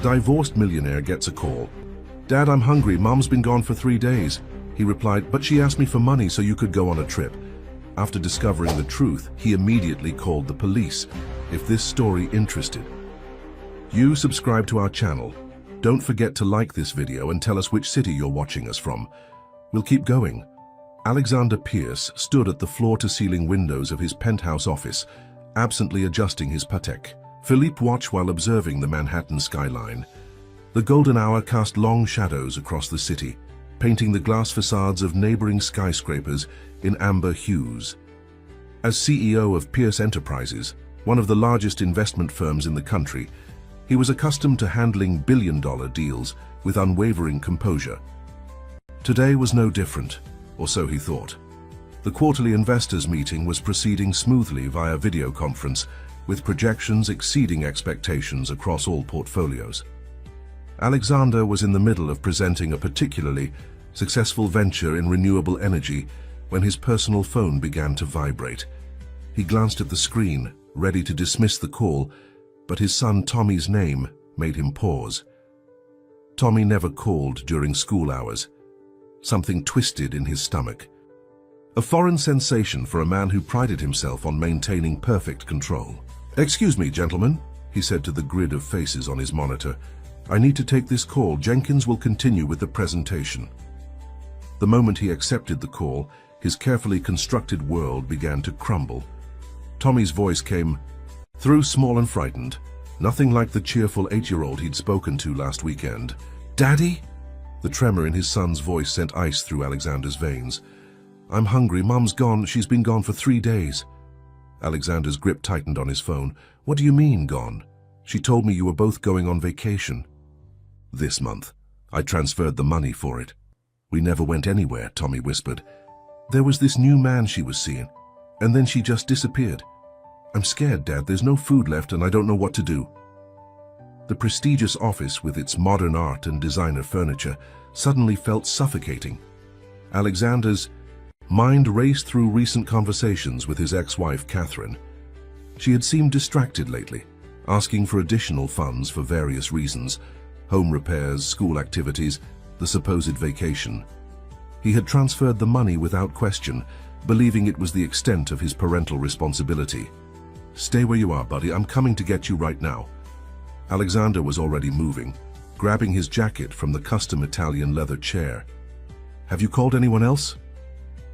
Divorced millionaire gets a call. "Dad, I'm hungry. Mom's been gone for 3 days." He replied, "But she asked me for money so you could go on a trip." After discovering the truth, he immediately called the police. If this story interested you, subscribe to our channel. Don't forget to like this video and tell us which city you're watching us from. We'll keep going. Alexander Pierce stood at the floor-to-ceiling windows of his penthouse office, absently adjusting his Patek Philippe watch while observing the Manhattan skyline. The golden hour cast long shadows across the city, painting the glass facades of neighboring skyscrapers in amber hues. As CEO of Pierce Enterprises, one of the largest investment firms in the country, he was accustomed to handling billion-dollar deals with unwavering composure. Today was no different, or so he thought. The quarterly investors' meeting was proceeding smoothly via video conference, with projections exceeding expectations across all portfolios. Alexander was in the middle of presenting a particularly successful venture in renewable energy when his personal phone began to vibrate. He glanced at the screen, ready to dismiss the call, but his son Tommy's name made him pause. Tommy never called during school hours. Something twisted in his stomach. A foreign sensation for a man who prided himself on maintaining perfect control. "Excuse me, gentlemen," he said to the grid of faces on his monitor. "I need to take this call. Jenkins will continue with the presentation." The moment he accepted the call, his carefully constructed world began to crumble. Tommy's voice came through small and frightened, nothing like the cheerful 8-year-old he'd spoken to last weekend. "Daddy?" The tremor in his son's voice sent ice through Alexander's veins. "I'm hungry. Mom's gone. She's been gone for 3 days. Alexander's grip tightened on his phone. "What do you mean, gone? She told me you were both going on vacation." "This month. I transferred the money for it." "We never went anywhere," Tommy whispered. "There was this new man she was seeing, and then she just disappeared. I'm scared, Dad. There's no food left and I don't know what to do." The prestigious office with its modern art and designer furniture suddenly felt suffocating. Alexander's mind raced through recent conversations with his ex-wife, Catherine. She had seemed distracted lately, asking for additional funds for various reasons: home repairs, school activities, the supposed vacation. He had transferred the money without question, believing it was the extent of his parental responsibility. "Stay where you are, buddy. I'm coming to get you right now." Alexander was already moving, grabbing his jacket from the custom Italian leather chair. "Have you called anyone else?"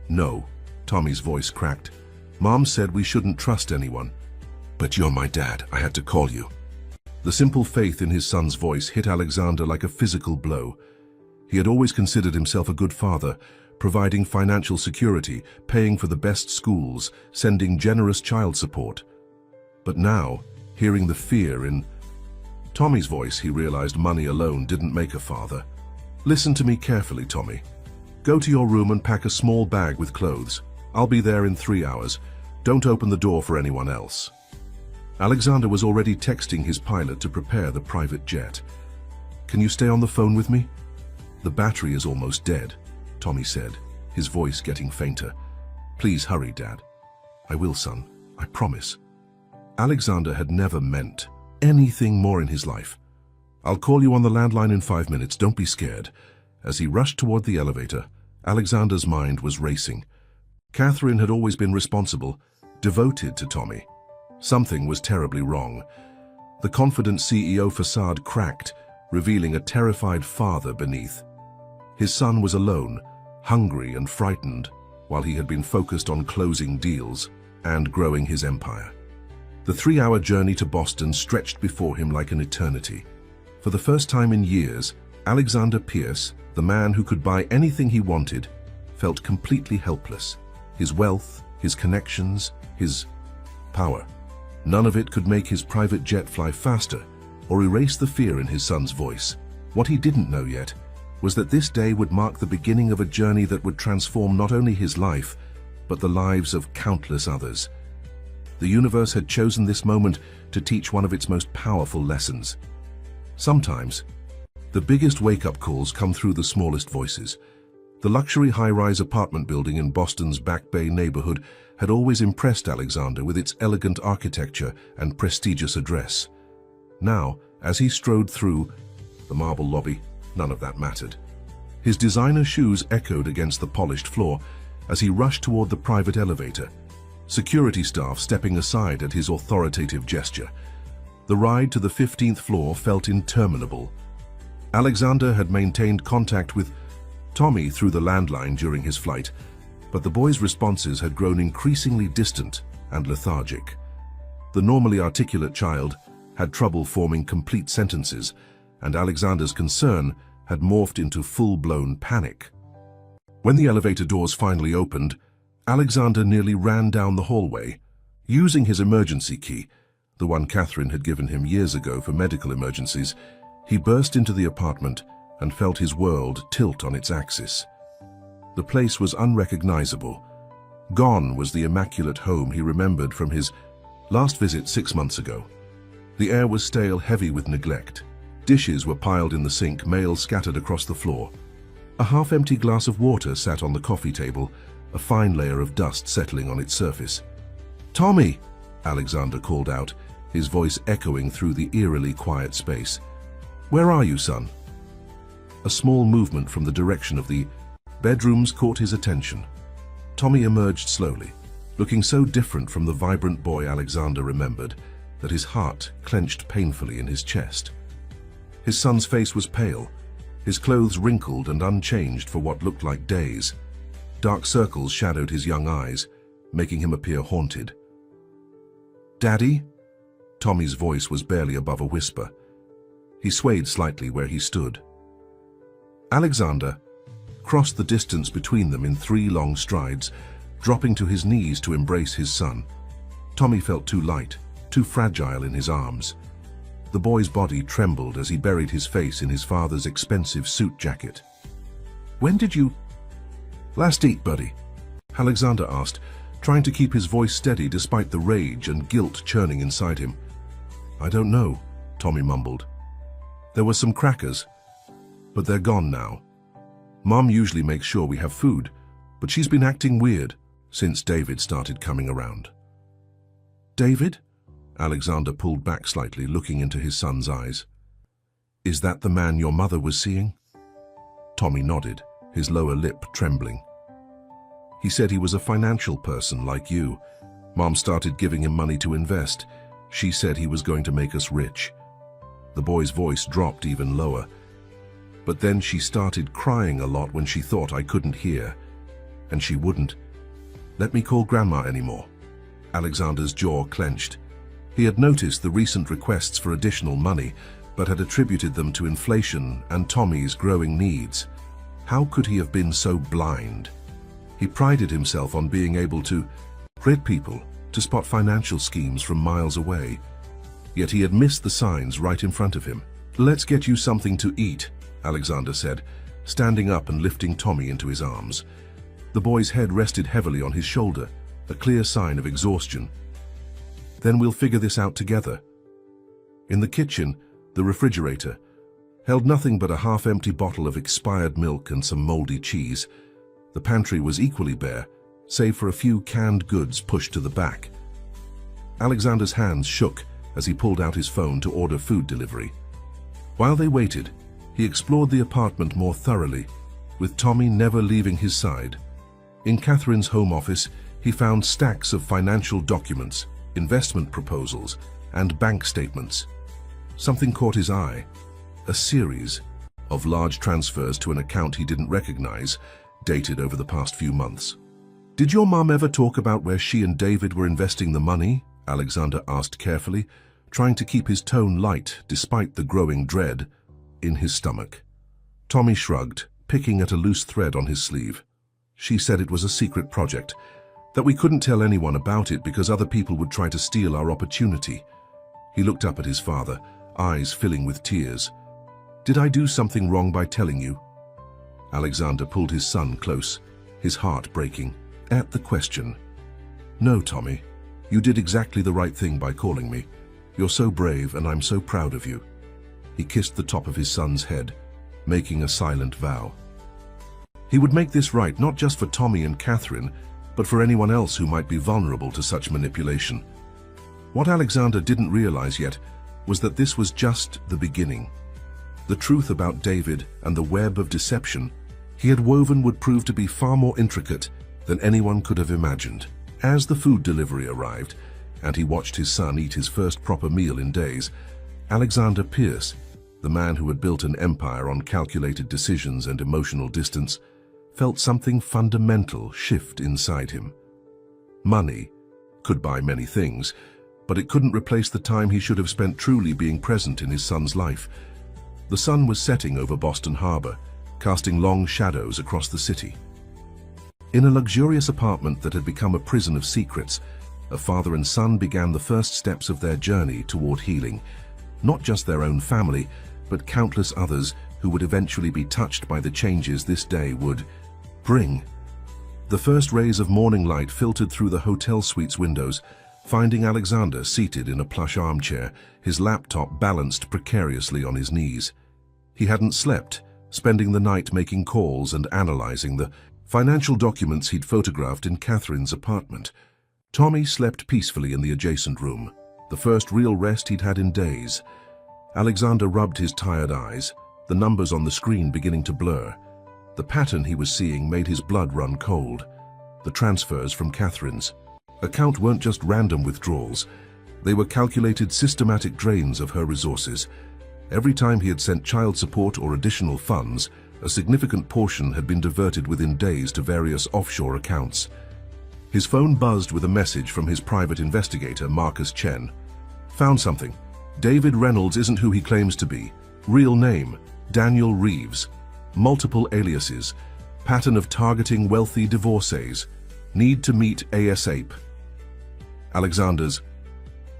"No," Tommy's voice cracked. "Mom said we shouldn't trust anyone." "But you're my dad. I had to call you." The simple faith in his son's voice hit Alexander like a physical blow. He had always considered himself a good father, providing financial security, paying for the best schools, sending generous child support. But now, hearing the fear in Tommy's voice, he realized money alone didn't make a father. "Listen to me carefully, Tommy. Go to your room and pack a small bag with clothes. I'll be there in 3 hours. Don't open the door for anyone else." Alexander was already texting his pilot to prepare the private jet. "Can you stay on the phone with me?" "The battery is almost dead," Tommy said, his voice getting fainter. "Please hurry, Dad." "I will, son. I promise." Alexander had never meant anything more in his life. "I'll call you on the landline in 5 minutes. Don't be scared." As he rushed toward the elevator, Alexander's mind was racing. Catherine had always been responsible, devoted to Tommy. Something was terribly wrong. The confident CEO facade cracked, revealing a terrified father beneath. His son was alone, hungry and frightened, while he had been focused on closing deals and growing his empire. The 3-hour journey to Boston stretched before him like an eternity. For the first time in years, Alexander Pierce, the man who could buy anything he wanted, felt completely helpless. His wealth, his connections, his power. None of it could make his private jet fly faster or erase the fear in his son's voice. What he didn't know yet was that this day would mark the beginning of a journey that would transform not only his life, but the lives of countless others. The universe had chosen this moment to teach one of its most powerful lessons. Sometimes, the biggest wake-up calls come through the smallest voices. The luxury high-rise apartment building in Boston's Back Bay neighborhood had always impressed Alexander with its elegant architecture and prestigious address. Now, As he strode through the marble lobby, none of that mattered. His designer shoes echoed against the polished floor as he rushed toward the private elevator, security staff stepping aside at his authoritative gesture. The ride to the 15th floor felt interminable. Alexander had maintained contact with Tommy through the landline during his flight, but the boy's responses had grown increasingly distant and lethargic. The normally articulate child had trouble forming complete sentences, and Alexander's concern had morphed into full-blown panic. When the elevator doors finally opened, Alexander nearly ran down the hallway. Using his emergency key, the one Catherine had given him years ago for medical emergencies, he burst into the apartment and felt his world tilt on its axis. The place was unrecognizable. Gone was the immaculate home he remembered from his last visit 6 months ago. The air was stale, heavy with neglect. Dishes were piled in the sink, mail scattered across the floor. A half-empty glass of water sat on the coffee table, a fine layer of dust settling on its surface. "Tommy!" Alexander called out, his voice echoing through the eerily quiet space. "Where are you, son?" A small movement from the direction of the bedrooms caught his attention. Tommy emerged slowly, looking so different from the vibrant boy Alexander remembered that his heart clenched painfully in his chest. His son's face was pale, his clothes wrinkled and unchanged for what looked like days. Dark circles shadowed his young eyes, making him appear haunted. "Daddy?" Tommy's voice was barely above a whisper. He swayed slightly where he stood. Alexander crossed the distance between them in 3 long strides, dropping to his knees to embrace his son. Tommy felt too light, too fragile in his arms. The boy's body trembled as he buried his face in his father's expensive suit jacket. "When did you last eat, buddy?" Alexander asked, trying to keep his voice steady despite the rage and guilt churning inside him. "I don't know," Tommy mumbled. "There were some crackers, but they're gone now. Mom usually makes sure we have food, but she's been acting weird since David started coming around." "David?" Alexander pulled back slightly, looking into his son's eyes. "Is that the man your mother was seeing?" Tommy nodded, his lower lip trembling. "He said he was a financial person like you. Mom started giving him money to invest. She said he was going to make us rich." The boy's voice dropped even lower. "But then she started crying a lot when she thought I couldn't hear. And she wouldn't let me call Grandma anymore." Alexander's jaw clenched. He had noticed the recent requests for additional money, but had attributed them to inflation and Tommy's growing needs. How could he have been so blind? He prided himself on being able to read people, to spot financial schemes from miles away. Yet he had missed the signs right in front of him. "Let's get you something to eat," Alexander said, standing up and lifting Tommy into his arms. The boy's head rested heavily on his shoulder, a clear sign of exhaustion. "Then we'll figure this out together." In the kitchen, the refrigerator held nothing but a half-empty bottle of expired milk and some moldy cheese. The pantry was equally bare, save for a few canned goods pushed to the back. Alexander's hands shook as he pulled out his phone to order food delivery. While they waited, he explored the apartment more thoroughly, with Tommy never leaving his side. In Catherine's home office, he found stacks of financial documents, investment proposals, and bank statements. Something caught his eye: a series of large transfers to an account he didn't recognize, dated over the past few months. "Did your mom ever talk about where she and David were investing the money?" Alexander asked carefully, trying to keep his tone light despite the growing dread in his stomach. Tommy shrugged, picking at a loose thread on his sleeve. "She said it was a secret project, that we couldn't tell anyone about it because other people would try to steal our opportunity." He looked up at his father, eyes filling with tears. "Did I do something wrong by telling you?" Alexander pulled his son close, his heart breaking at the question. "No, Tommy. You did exactly the right thing by calling me. You're so brave and I'm so proud of you." He kissed the top of his son's head, making a silent vow. He would make this right not just for Tommy and Catherine, but for anyone else who might be vulnerable to such manipulation. What Alexander didn't realize yet was that this was just the beginning. The truth about David and the web of deception he had woven would prove to be far more intricate than anyone could have imagined. As the food delivery arrived, and he watched his son eat his first proper meal in days, Alexander Pierce, the man who had built an empire on calculated decisions and emotional distance, felt something fundamental shift inside him. Money could buy many things, but it couldn't replace the time he should have spent truly being present in his son's life. The sun was setting over Boston Harbor, casting long shadows across the city. In a luxurious apartment that had become a prison of secrets, a father and son began the first steps of their journey toward healing, not just their own family, but countless others who would eventually be touched by the changes this day would bring. The first rays of morning light filtered through the hotel suite's windows, finding Alexander seated in a plush armchair, his laptop balanced precariously on his knees. He hadn't slept, spending the night making calls and analyzing the financial documents he'd photographed in Catherine's apartment. Tommy slept peacefully in the adjacent room, the first real rest he'd had in days. Alexander rubbed his tired eyes, the numbers on the screen beginning to blur. The pattern he was seeing made his blood run cold. The transfers from Catherine's account weren't just random withdrawals. They were calculated, systematic drains of her resources. Every time he had sent child support or additional funds, a significant portion had been diverted within days to various offshore accounts. His phone buzzed with a message from his private investigator, Marcus Chen. Found something. David Reynolds isn't who he claims to be. Real name, Daniel Reeves. Multiple aliases. Pattern of targeting wealthy divorcees. Need to meet ASAP. Alexander's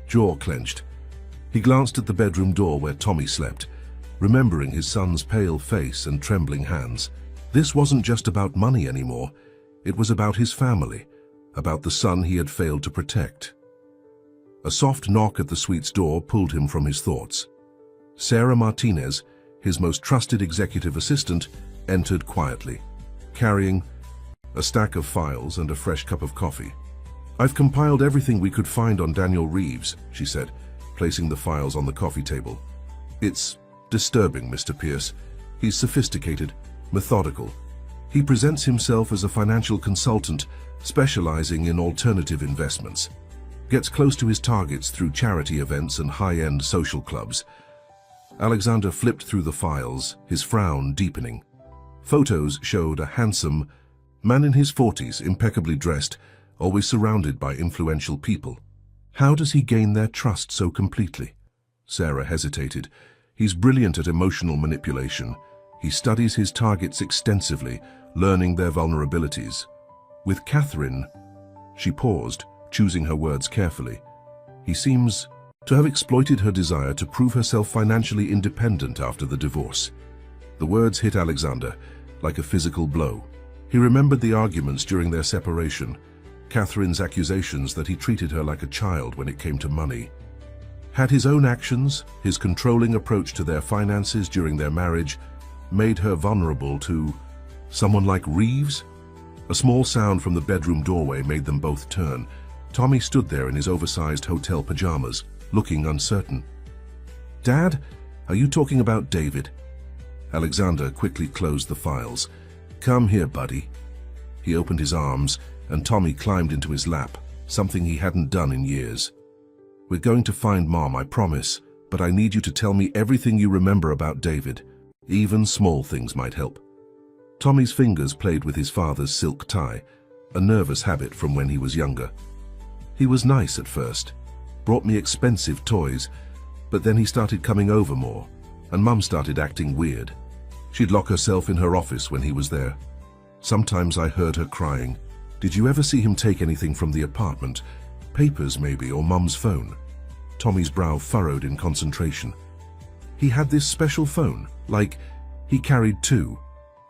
jaw clenched. He glanced at the bedroom door where Tommy slept, remembering his son's pale face and trembling hands. This wasn't just about money anymore. It was about his family, about the son he had failed to protect. A soft knock at the suite's door pulled him from his thoughts. Sarah Martinez, his most trusted executive assistant, entered quietly, carrying a stack of files and a fresh cup of coffee. "I've compiled everything we could find on Daniel Reeves," she said, placing the files on the coffee table. "It's disturbing, Mr. Pierce. He's sophisticated, methodical. He presents himself as a financial consultant specializing in alternative investments. Gets close to his targets through charity events and high-end social clubs." Alexander flipped through the files, his frown deepening. Photos showed a handsome man in his 40s, impeccably dressed, always surrounded by influential people. How does he gain their trust so completely? Sarah hesitated. He's brilliant at emotional manipulation. He studies his targets extensively, learning their vulnerabilities. With Catherine, she paused, choosing her words carefully. He seems to have exploited her desire to prove herself financially independent after the divorce. The words hit Alexander like a physical blow. He remembered the arguments during their separation, Catherine's accusations that he treated her like a child when it came to money. Had his own actions, his controlling approach to their finances during their marriage, made her vulnerable to someone like Reeves? A small sound from the bedroom doorway made them both turn. Tommy stood there in his oversized hotel pajamas, looking uncertain. "Dad, are you talking about David?" Alexander quickly closed the files. "Come here, buddy." He opened his arms, and Tommy climbed into his lap, something he hadn't done in years. "We're going to find Mom, I promise, but I need you to tell me everything you remember about David. Even small things might help." Tommy's fingers played with his father's silk tie, a nervous habit from when he was younger. "He was nice at first, brought me expensive toys, but then he started coming over more, and Mum started acting weird. She'd lock herself in her office when he was there. Sometimes I heard her crying. Did you ever see him take anything from the apartment? Papers maybe, or Mum's phone?" Tommy's brow furrowed in concentration. "He had this special phone, like he carried two,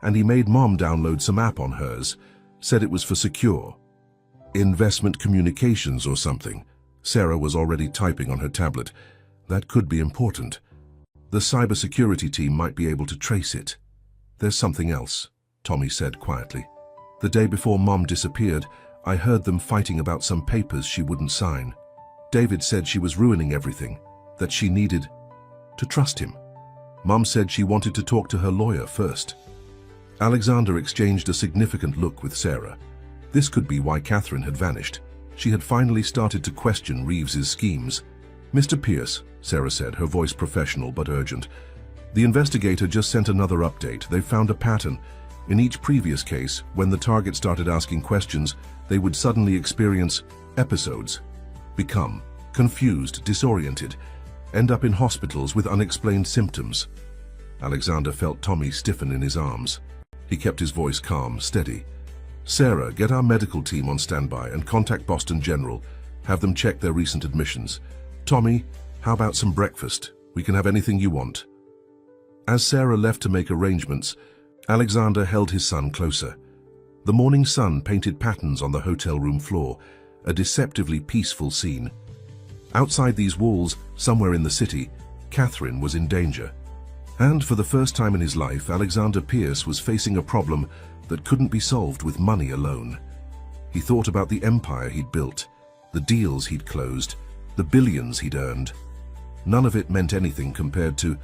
and he made Mom download some app on hers, said it was for secure investment communications or something." Sarah was already typing on her tablet. "That could be important. The cybersecurity team might be able to trace it." "There's something else," Tommy said quietly. "The day before Mom disappeared, I heard them fighting about some papers she wouldn't sign. David said she was ruining everything, that she needed to trust him. Mom said she wanted to talk to her lawyer first. Alexander exchanged a significant look with Sarah. This could be why Catherine had vanished. She had finally started to question Reeves's schemes. "Mr. Pierce," Sarah said, her voice professional but urgent. "The investigator just sent another update. They found a pattern. In each previous case, when the target started asking questions, they would suddenly experience episodes, become confused, disoriented, end up in hospitals with unexplained symptoms." Alexander felt Tommy stiffen in his arms. He kept his voice calm, steady. "Sarah, get our medical team on standby and contact Boston General. Have them check their recent admissions. Tommy, how about some breakfast? We can have anything you want." As Sarah left to make arrangements, Alexander held his son closer. The morning sun painted patterns on the hotel room floor, a deceptively peaceful scene. Outside these walls, somewhere in the city, Catherine was in danger. And for the first time in his life, Alexander Pierce was facing a problem that couldn't be solved with money alone. He thought about the empire he'd built, the deals he'd closed, the billions he'd earned. None of it meant anything compared to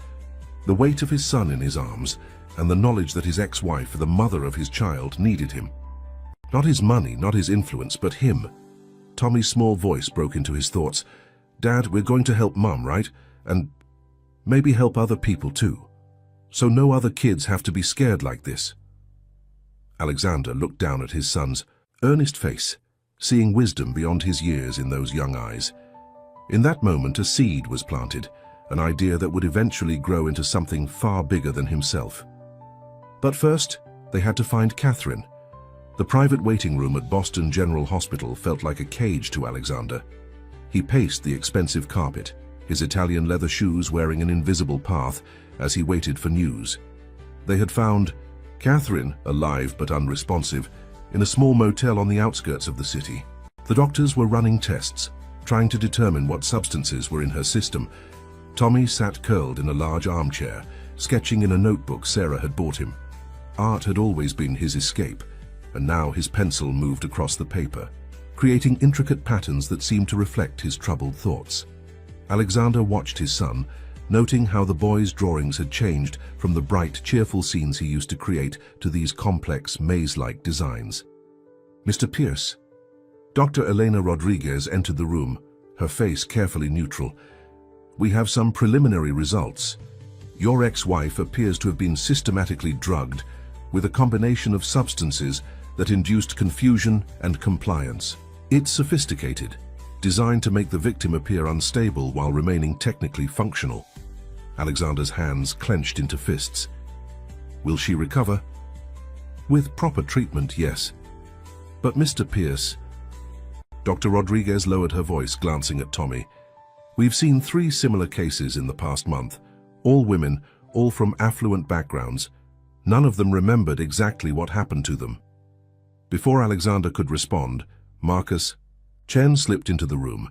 the weight of his son in his arms and the knowledge that his ex-wife, the mother of his child, needed him. Not his money, not his influence, but him. Tommy's small voice broke into his thoughts. "Dad, we're going to help Mum, right? And maybe help other people too. So no other kids have to be scared like this." Alexander looked down at his son's earnest face, seeing wisdom beyond his years in those young eyes. In that moment, a seed was planted, an idea that would eventually grow into something far bigger than himself. But first, they had to find Catherine. The private waiting room at Boston General Hospital felt like a cage to Alexander. He paced the expensive carpet, his Italian leather shoes wearing an invisible path as he waited for news. They had found Catherine, alive but unresponsive, in a small motel on the outskirts of the city. The doctors were running tests, trying to determine what substances were in her system. Tommy sat curled in a large armchair, sketching in a notebook Sarah had bought him. Art had always been his escape, and now his pencil moved across the paper, creating intricate patterns that seemed to reflect his troubled thoughts. Alexander watched his son, noting how the boy's drawings had changed from the bright, cheerful scenes he used to create to these complex, maze-like designs. "Mr. Pierce." Dr. Elena Rodriguez entered the room, her face carefully neutral. "We have some preliminary results. Your ex-wife appears to have been systematically drugged with a combination of substances that induced confusion and compliance. It's sophisticated, designed to make the victim appear unstable while remaining technically functional." Alexander's hands clenched into fists. "Will she recover?" "With proper treatment, yes. But Mr. Pierce..." Dr. Rodriguez lowered her voice, glancing at Tommy. "We've seen 3 similar cases in the past month, all women, all from affluent backgrounds. None of them remembered exactly what happened to them." Before Alexander could respond, Marcus Chen slipped into the room.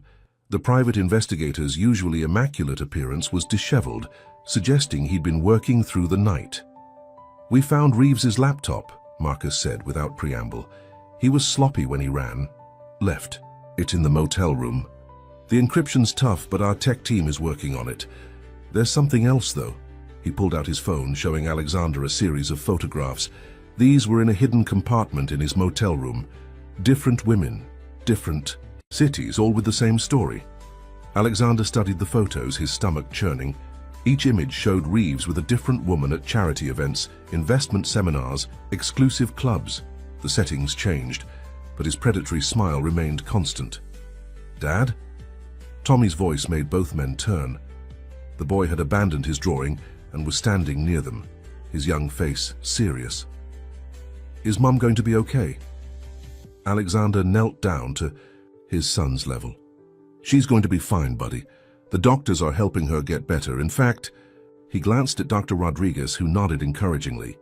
The private investigator's usually immaculate appearance was disheveled, suggesting he'd been working through the night. "We found Reeves's laptop," Marcus said without preamble. "He was sloppy when he ran. Left. It's in the motel room. The encryption's tough, but our tech team is working on it. There's something else, though." He pulled out his phone, showing Alexander a series of photographs. These were in a hidden compartment in his motel room. Different women, different cities, all with the same story. Alexander studied the photos, his stomach churning. Each image showed Reeves with a different woman at charity events, investment seminars, exclusive clubs. The settings changed, but his predatory smile remained constant. "Dad?" Tommy's voice made both men turn. The boy had abandoned his drawing and was standing near them, his young face serious. "Is Mum going to be okay?" Alexander knelt down to his son's level. "She's going to be fine, buddy. The doctors are helping her get better. In fact..." He glanced at Dr. Rodriguez, who nodded encouragingly.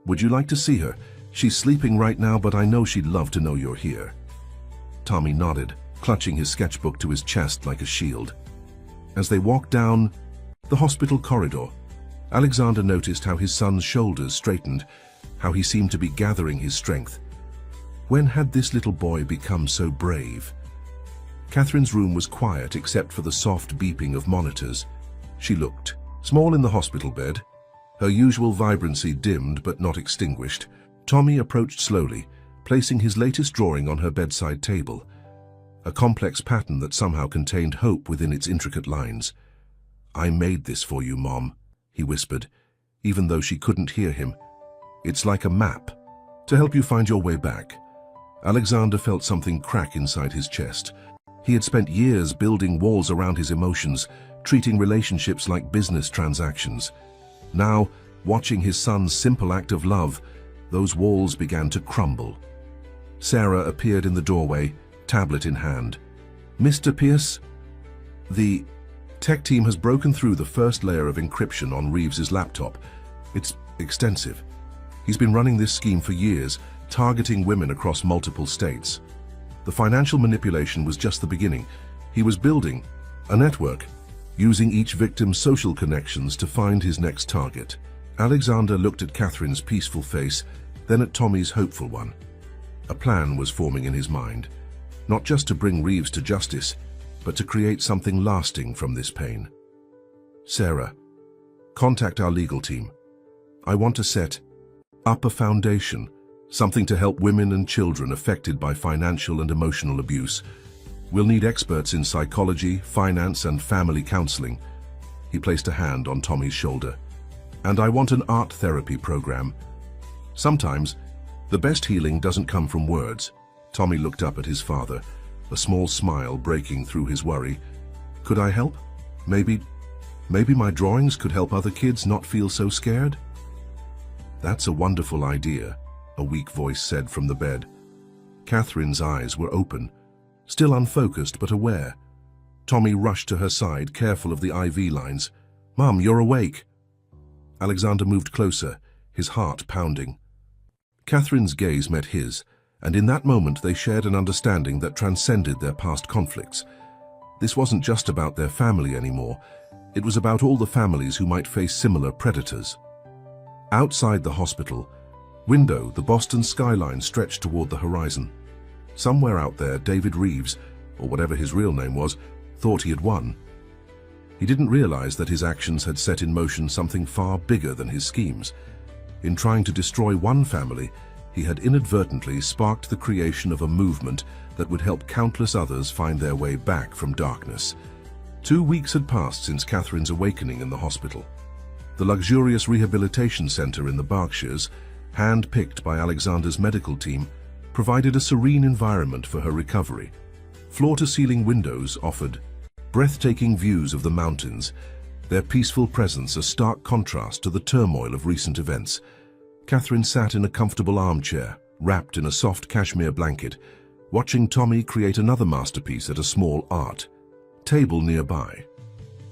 "Would you like to see her? She's sleeping right now, but I know she'd love to know you're here." Tommy nodded, clutching his sketchbook to his chest like a shield. As they walked down the hospital corridor, Alexander noticed how his son's shoulders straightened, how he seemed to be gathering his strength. When had this little boy become so brave? Catherine's room was quiet except for the soft beeping of monitors. She looked small in the hospital bed, her usual vibrancy dimmed but not extinguished. Tommy approached slowly, placing his latest drawing on her bedside table, a complex pattern that somehow contained hope within its intricate lines. "I made this for you, Mom," he whispered, even though she couldn't hear him. "It's like a map, to help you find your way back." Alexander felt something crack inside his chest. He had spent years building walls around his emotions, treating relationships like business transactions. Now, watching his son's simple act of love, those walls began to crumble. Sarah appeared in the doorway, tablet in hand. "Mr. Pierce?" The tech team has broken through the first layer of encryption on Reeves's laptop. It's extensive. He's been running this scheme for years, targeting women across multiple states. The financial manipulation was just the beginning. He was building a network, using each victim's social connections to find his next target. Alexander looked at Catherine's peaceful face, then at Tommy's hopeful one. A plan was forming in his mind, not just to bring Reeves to justice, but to create something lasting from this pain. "Sarah, contact our legal team. I want to set up a foundation, something to help women and children affected by financial and emotional abuse. We'll need experts in psychology, finance, and family counseling." He placed a hand on Tommy's shoulder. "And I want an art therapy program. Sometimes, the best healing doesn't come from words." Tommy looked up at his father, a small smile breaking through his worry. "Could I help? Maybe my drawings could help other kids not feel so scared?" "That's a wonderful idea," a weak voice said from the bed. Catherine's eyes were open, still unfocused but aware. Tommy rushed to her side, careful of the IV lines. "Mom, you're awake." Alexander moved closer, his heart pounding. Catherine's gaze met his, and in that moment they shared an understanding that transcended their past conflicts. This wasn't just about their family anymore. It was about all the families who might face similar predators. Outside the hospital window, the Boston skyline stretched toward the horizon. Somewhere out there, David Reeves, or whatever his real name was, thought he had won. He didn't realize that his actions had set in motion something far bigger than his schemes. In trying to destroy one family, he had inadvertently sparked the creation of a movement that would help countless others find their way back from darkness. 2 weeks had passed since Catherine's awakening in the hospital. The luxurious rehabilitation center in the Berkshires, hand-picked by Alexander's medical team, provided a serene environment for her recovery. Floor-to-ceiling windows offered breathtaking views of the mountains, their peaceful presence a stark contrast to the turmoil of recent events. Catherine sat in a comfortable armchair, wrapped in a soft cashmere blanket, watching Tommy create another masterpiece at a small art table nearby.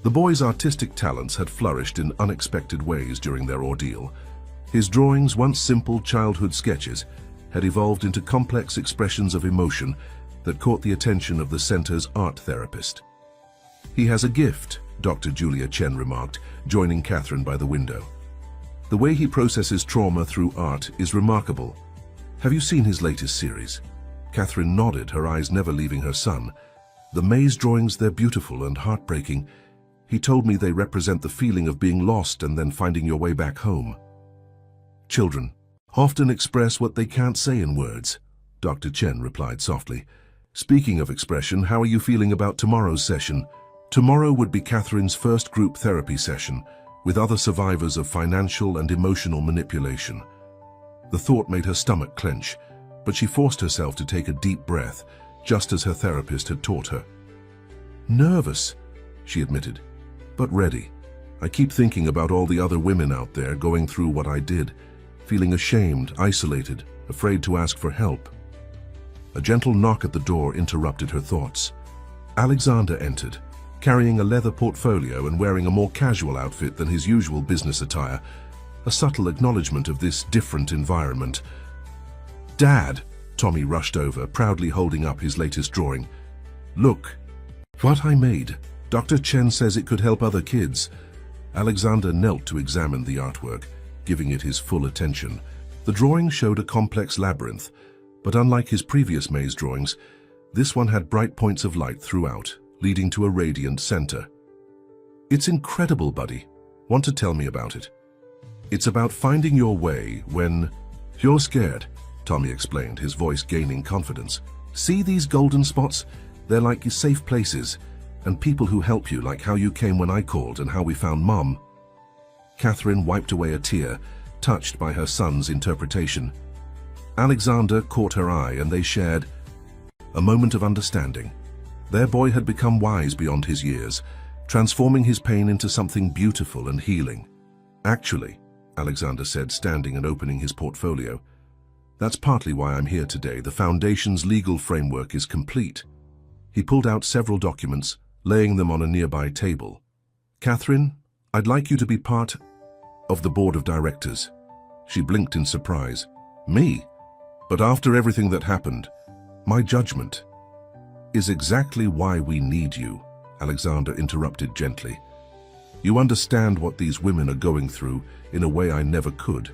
The boy's artistic talents had flourished in unexpected ways during their ordeal. His drawings, once simple childhood sketches, had evolved into complex expressions of emotion that caught the attention of the center's art therapist. "He has a gift," Dr. Julia Chen remarked, joining Catherine by the window. "The way he processes trauma through art is remarkable. Have you seen his latest series?" Catherine nodded, her eyes never leaving her son. "The maze drawings, they're beautiful and heartbreaking. He told me they represent the feeling of being lost and then finding your way back home. Children often express what they can't say in words," Dr. Chen replied softly. "Speaking of expression, how are you feeling about tomorrow's session?" Tomorrow would be Catherine's first group therapy session, with other survivors of financial and emotional manipulation. The thought made her stomach clench, but she forced herself to take a deep breath, just as her therapist had taught her. "Nervous," she admitted, "but ready. I keep thinking about all the other women out there going through what I did, feeling ashamed, isolated, afraid to ask for help." A gentle knock at the door interrupted her thoughts. Alexander entered, carrying a leather portfolio and wearing a more casual outfit than his usual business attire, a subtle acknowledgement of this different environment. "Dad," Tommy rushed over, proudly holding up his latest drawing. "Look, what I made. Dr. Chen says it could help other kids." Alexander knelt to examine the artwork, giving it his full attention. The drawing showed a complex labyrinth, but unlike his previous maze drawings, This one had bright points of light throughout, leading to a radiant center. It's incredible, buddy. Want to tell me about it? It's about finding your way when you're scared, Tommy explained, his voice gaining confidence. See these golden spots? They're like your safe places, and people who help you, like how you came when I called and how we found Mom. Catherine wiped away a tear, touched by her son's interpretation. Alexander caught her eye and they shared a moment of understanding. Their boy had become wise beyond his years, transforming his pain into something beautiful and healing. Actually, Alexander said, standing and opening his portfolio, that's partly why I'm here today. The Foundation's legal framework is complete. He pulled out several documents, laying them on a nearby table. Catherine, I'd like you to be part of the board of directors. She blinked in surprise. Me? But after everything that happened, my judgment is exactly why we need you, Alexander interrupted gently. You understand what these women are going through in a way I never could.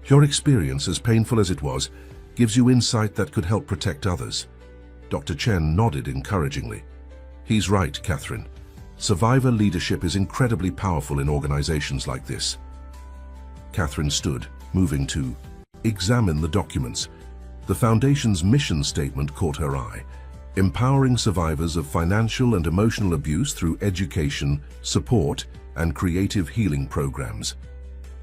Your experience, as painful as it was, gives you insight that could help protect others. Dr. Chen nodded encouragingly. He's right, Catherine. Survivor leadership is incredibly powerful in organizations like this. Catherine stood, moving to examine the documents. The Foundation's mission statement caught her eye, empowering survivors of financial and emotional abuse through education, support, and creative healing programs.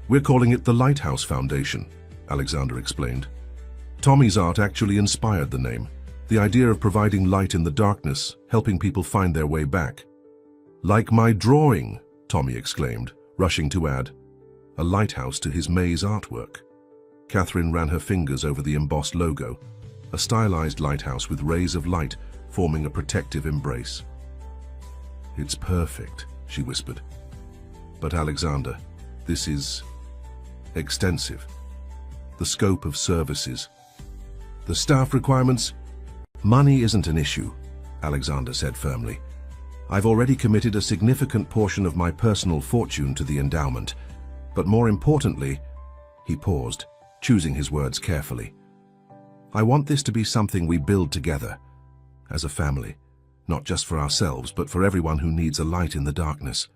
We're calling it the Lighthouse Foundation, Alexander explained. Tommy's art actually inspired the name, the idea of providing light in the darkness, helping people find their way back. Like my drawing, Tommy exclaimed, rushing to add a lighthouse to his maze artwork. Catherine ran her fingers over the embossed logo, a stylized lighthouse with rays of light forming a protective embrace. It's perfect, she whispered. But Alexander, this is extensive. The scope of services, the staff requirements. Money isn't an issue, Alexander said firmly. I've already committed a significant portion of my personal fortune to the endowment, but more importantly, he paused, choosing his words carefully. I want this to be something we build together, as a family, not just for ourselves, but for everyone who needs a light in the darkness.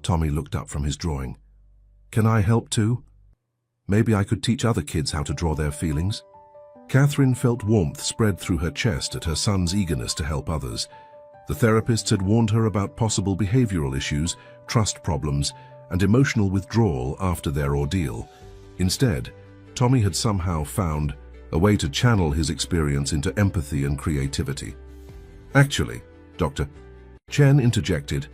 Tommy looked up from his drawing. Can I help too? Maybe I could teach other kids how to draw their feelings. Catherine felt warmth spread through her chest at her son's eagerness to help others. The therapists had warned her about possible behavioral issues, trust problems, and emotional withdrawal after their ordeal. Instead, Tommy had somehow found a way to channel his experience into empathy and creativity. Actually, Dr. Chen interjected,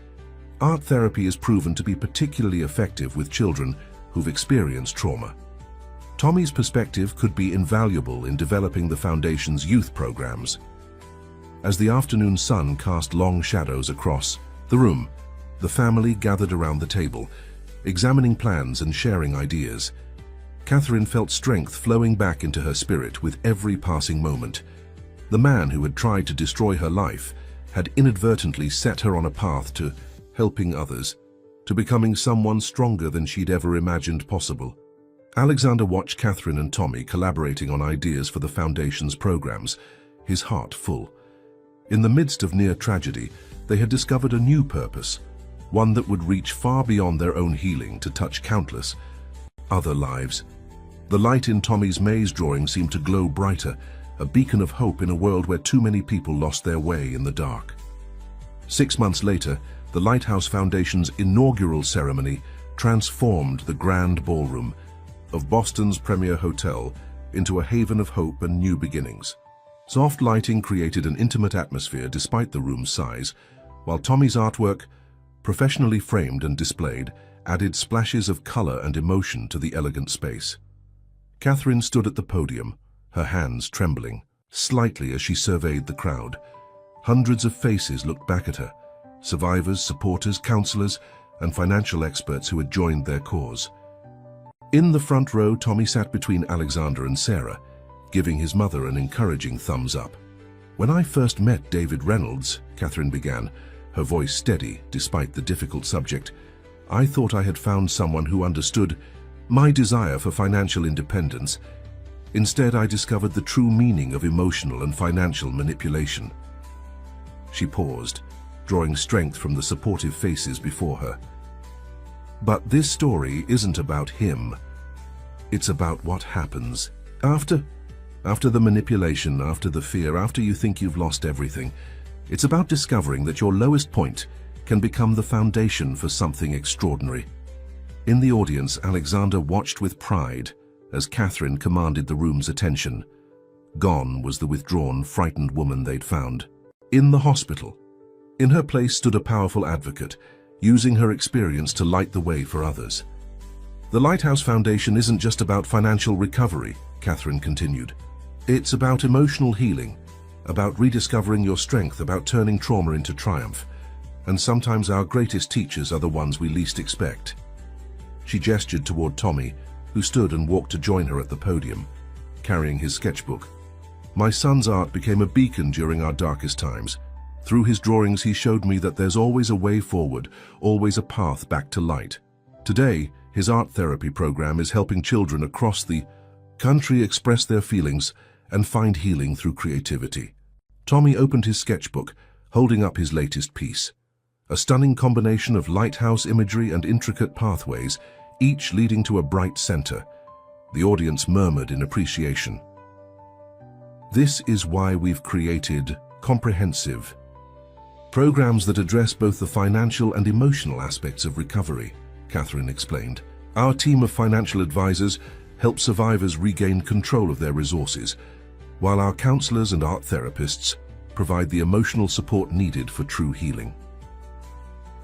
art therapy is proven to be particularly effective with children who've experienced trauma. Tommy's perspective could be invaluable in developing the Foundation's youth programs. As the afternoon sun cast long shadows across the room, the family gathered around the table, examining plans and sharing ideas. Catherine felt strength flowing back into her spirit with every passing moment. The man who had tried to destroy her life had inadvertently set her on a path to helping others, to becoming someone stronger than she'd ever imagined possible. Alexander watched Catherine and Tommy collaborating on ideas for the Foundation's programs, his heart full. In the midst of near tragedy, they had discovered a new purpose, one that would reach far beyond their own healing to touch countless other lives. The light in Tommy's maze drawing seemed to glow brighter, a beacon of hope in a world where too many people lost their way in the dark. 6 months later, the Lighthouse Foundation's inaugural ceremony transformed the grand ballroom of Boston's premier hotel into a haven of hope and new beginnings. Soft lighting created an intimate atmosphere despite the room's size, while Tommy's artwork, professionally framed and displayed, added splashes of color and emotion to the elegant space. Catherine stood at the podium, her hands trembling slightly as she surveyed the crowd. Hundreds of faces looked back at her, survivors, supporters, counselors, and financial experts who had joined their cause. In the front row, Tommy sat between Alexander and Sarah, giving his mother an encouraging thumbs up. When I first met David Reynolds, Catherine began, her voice steady despite the difficult subject, I thought I had found someone who understood my desire for financial independence. Instead, I discovered the true meaning of emotional and financial manipulation." She paused, drawing strength from the supportive faces before her. But this story isn't about him. It's about what happens after the manipulation, after the fear, after you think you've lost everything. It's about discovering that your lowest point can become the foundation for something extraordinary. In the audience, Alexander watched with pride as Catherine commanded the room's attention. Gone was the withdrawn, frightened woman they'd found. In the hospital, in her place stood a powerful advocate, using her experience to light the way for others. "The Lighthouse Foundation isn't just about financial recovery," Catherine continued. "It's about emotional healing, about rediscovering your strength, about turning trauma into triumph. And sometimes our greatest teachers are the ones we least expect." She gestured toward Tommy, who stood and walked to join her at the podium, carrying his sketchbook. "My son's art became a beacon during our darkest times. Through his drawings, he showed me that there's always a way forward, always a path back to light. Today, his art therapy program is helping children across the country express their feelings and find healing through creativity." Tommy opened his sketchbook, holding up his latest piece. A stunning combination of lighthouse imagery and intricate pathways, each leading to a bright center. The audience murmured in appreciation. "This is why we've created comprehensive programs that address both the financial and emotional aspects of recovery," Catherine explained. "Our team of financial advisors help survivors regain control of their resources, while our counselors and art therapists provide the emotional support needed for true healing."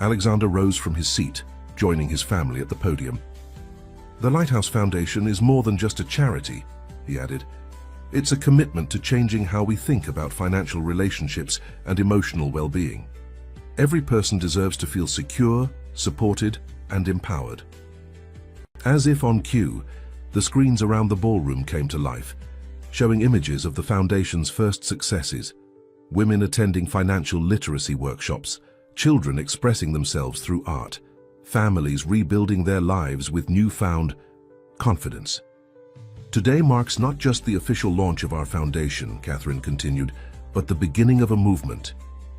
Alexander rose from his seat, joining his family at the podium. "The Lighthouse Foundation is more than just a charity," he added. "It's a commitment to changing how we think about financial relationships and emotional well-being. Every person deserves to feel secure, supported, and empowered." As if on cue, the screens around the ballroom came to life, showing images of the Foundation's first successes: women attending financial literacy workshops, children expressing themselves through art, families rebuilding their lives with newfound confidence. "Today marks not just the official launch of our foundation," Catherine continued, "but the beginning of a movement.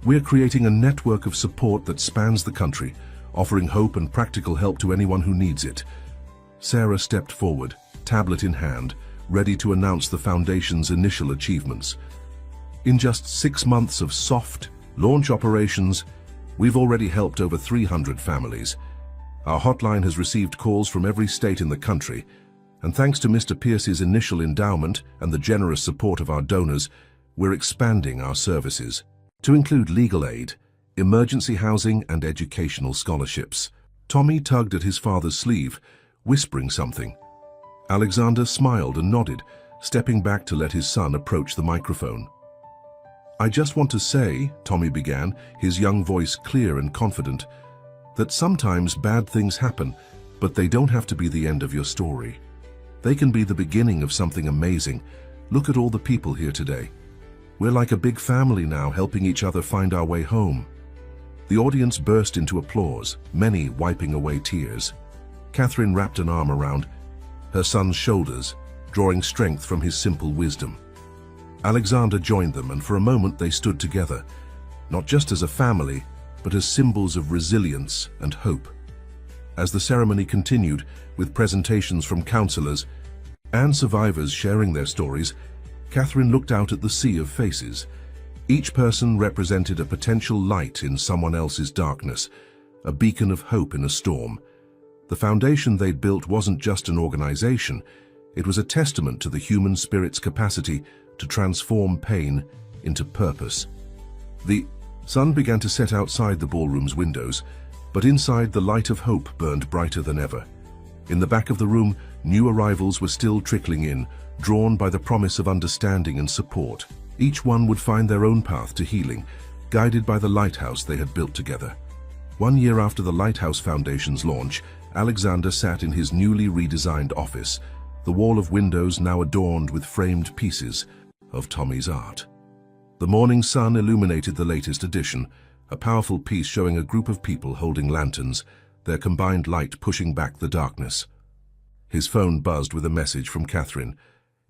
We're creating a network of support that spans the country, offering hope and practical help to anyone who needs it." Sarah stepped forward, tablet in hand, ready to announce the foundation's initial achievements. "In just 6 months of soft launch operations, we've already helped over 300 families. Our hotline has received calls from every state in the country, and thanks to Mr. Pierce's initial endowment and the generous support of our donors, we're expanding our services to include legal aid, emergency housing, and educational scholarships." Tommy tugged at his father's sleeve, whispering something. Alexander smiled and nodded, stepping back to let his son approach the microphone. "I just want to say," Tommy began, his young voice clear and confident, "that sometimes bad things happen, but they don't have to be the end of your story. They can be the beginning of something amazing. Look at all the people here today. We're like a big family now, helping each other find our way home." The audience burst into applause, many wiping away tears. Catherine wrapped an arm around her son's shoulders, drawing strength from his simple wisdom. Alexander joined them, and for a moment they stood together, not just as a family, but as symbols of resilience and hope. As the ceremony continued, with presentations from counselors and survivors sharing their stories, Catherine looked out at the sea of faces. Each person represented a potential light in someone else's darkness, a beacon of hope in a storm. The foundation they'd built wasn't just an organization, it was a testament to the human spirit's capacity to transform pain into purpose. The sun began to set outside the ballroom's windows, but inside the light of hope burned brighter than ever. In the back of the room, new arrivals were still trickling in, drawn by the promise of understanding and support. Each one would find their own path to healing, guided by the lighthouse they had built together. 1 year after the Lighthouse Foundation's launch, Alexander sat in his newly redesigned office, the wall of windows now adorned with framed pieces of Tommy's art. The morning sun illuminated the latest edition, a powerful piece showing a group of people holding lanterns, their combined light pushing back the darkness. His phone buzzed with a message from Catherine.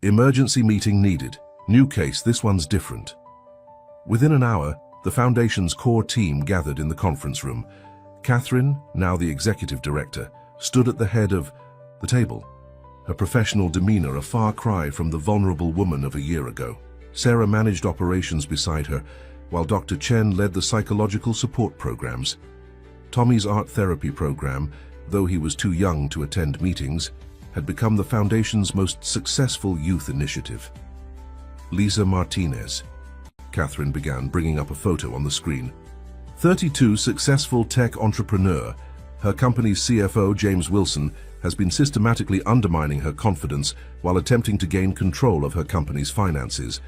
Emergency meeting needed. New case, this one's different. Within an hour, the Foundation's core team gathered in the conference room. Catherine, now the executive director, stood at the head of the table, her professional demeanor a far cry from the vulnerable woman of a year ago. Sarah managed operations beside her, while Dr. Chen led the psychological support programs. Tommy's art therapy program, though he was too young to attend meetings, had become the Foundation's most successful youth initiative. Lisa Martinez. Catherine began, bringing up a photo on the screen. 32, successful tech entrepreneur. Her company's CFO, James Wilson, has been systematically undermining her confidence while attempting to gain control of her company's finances.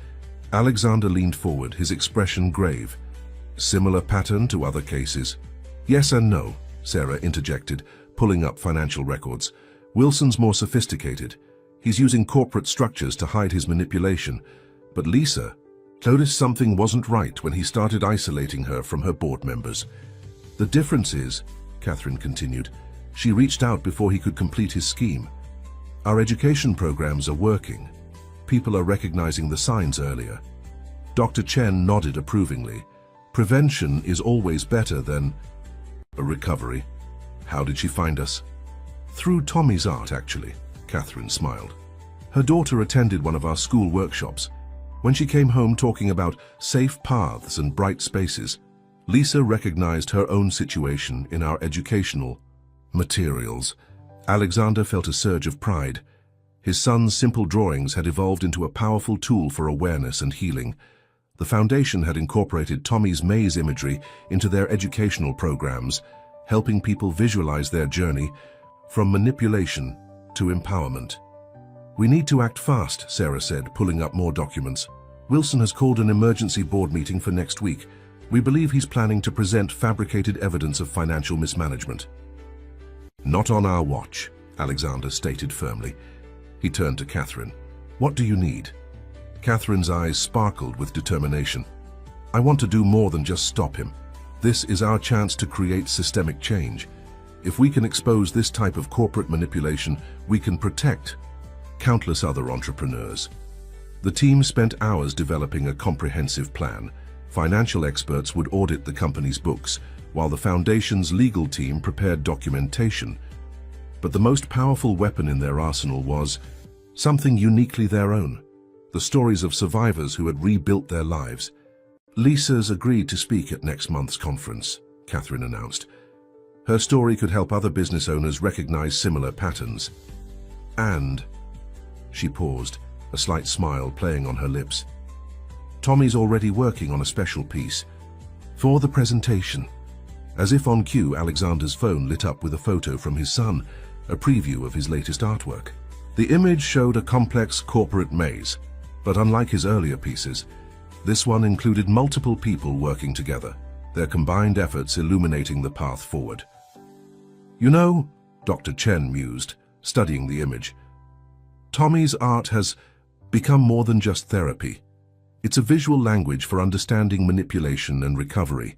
Alexander leaned forward, his expression grave. Similar pattern to other cases? Yes and no, Sarah interjected, pulling up financial records. Wilson's more sophisticated. He's using corporate structures to hide his manipulation. But Lisa noticed something wasn't right when he started isolating her from her board members. The difference is, Catherine continued, she reached out before he could complete his scheme. Our education programs are working. People are recognizing the signs earlier. Dr. Chen nodded approvingly. Prevention is always better than a recovery. How did she find us? Through Tommy's art, actually, Catherine smiled. Her daughter attended one of our school workshops. When she came home talking about safe paths and bright spaces, Lisa recognized her own situation in our educational materials. Alexander felt a surge of pride. His son's simple drawings had evolved into a powerful tool for awareness and healing. The Foundation had incorporated Tommy's maze imagery into their educational programs, helping people visualize their journey from manipulation to empowerment. We need to act fast, Sarah said, pulling up more documents. Wilson has called an emergency board meeting for next week. We believe he's planning to present fabricated evidence of financial mismanagement. Not on our watch, Alexander stated firmly. He turned to Catherine. What do you need? Catherine's eyes sparkled with determination. I want to do more than just stop him. This is our chance to create systemic change. If we can expose this type of corporate manipulation, we can protect countless other entrepreneurs. The team spent hours developing a comprehensive plan. Financial experts would audit the company's books, while the Foundation's legal team prepared documentation. But the most powerful weapon in their arsenal was something uniquely their own: the stories of survivors who had rebuilt their lives. Lisa's agreed to speak at next month's conference, Catherine announced. Her story could help other business owners recognize similar patterns. And she paused, a slight smile playing on her lips. Tommy's already working on a special piece for the presentation. As if on cue, Alexander's phone lit up with a photo from his son, a preview of his latest artwork. The image showed a complex corporate maze, but unlike his earlier pieces, this one included multiple people working together, their combined efforts illuminating the path forward. You know, Dr. Chen mused, studying the image, Tommy's art has become more than just therapy. It's a visual language for understanding manipulation and recovery.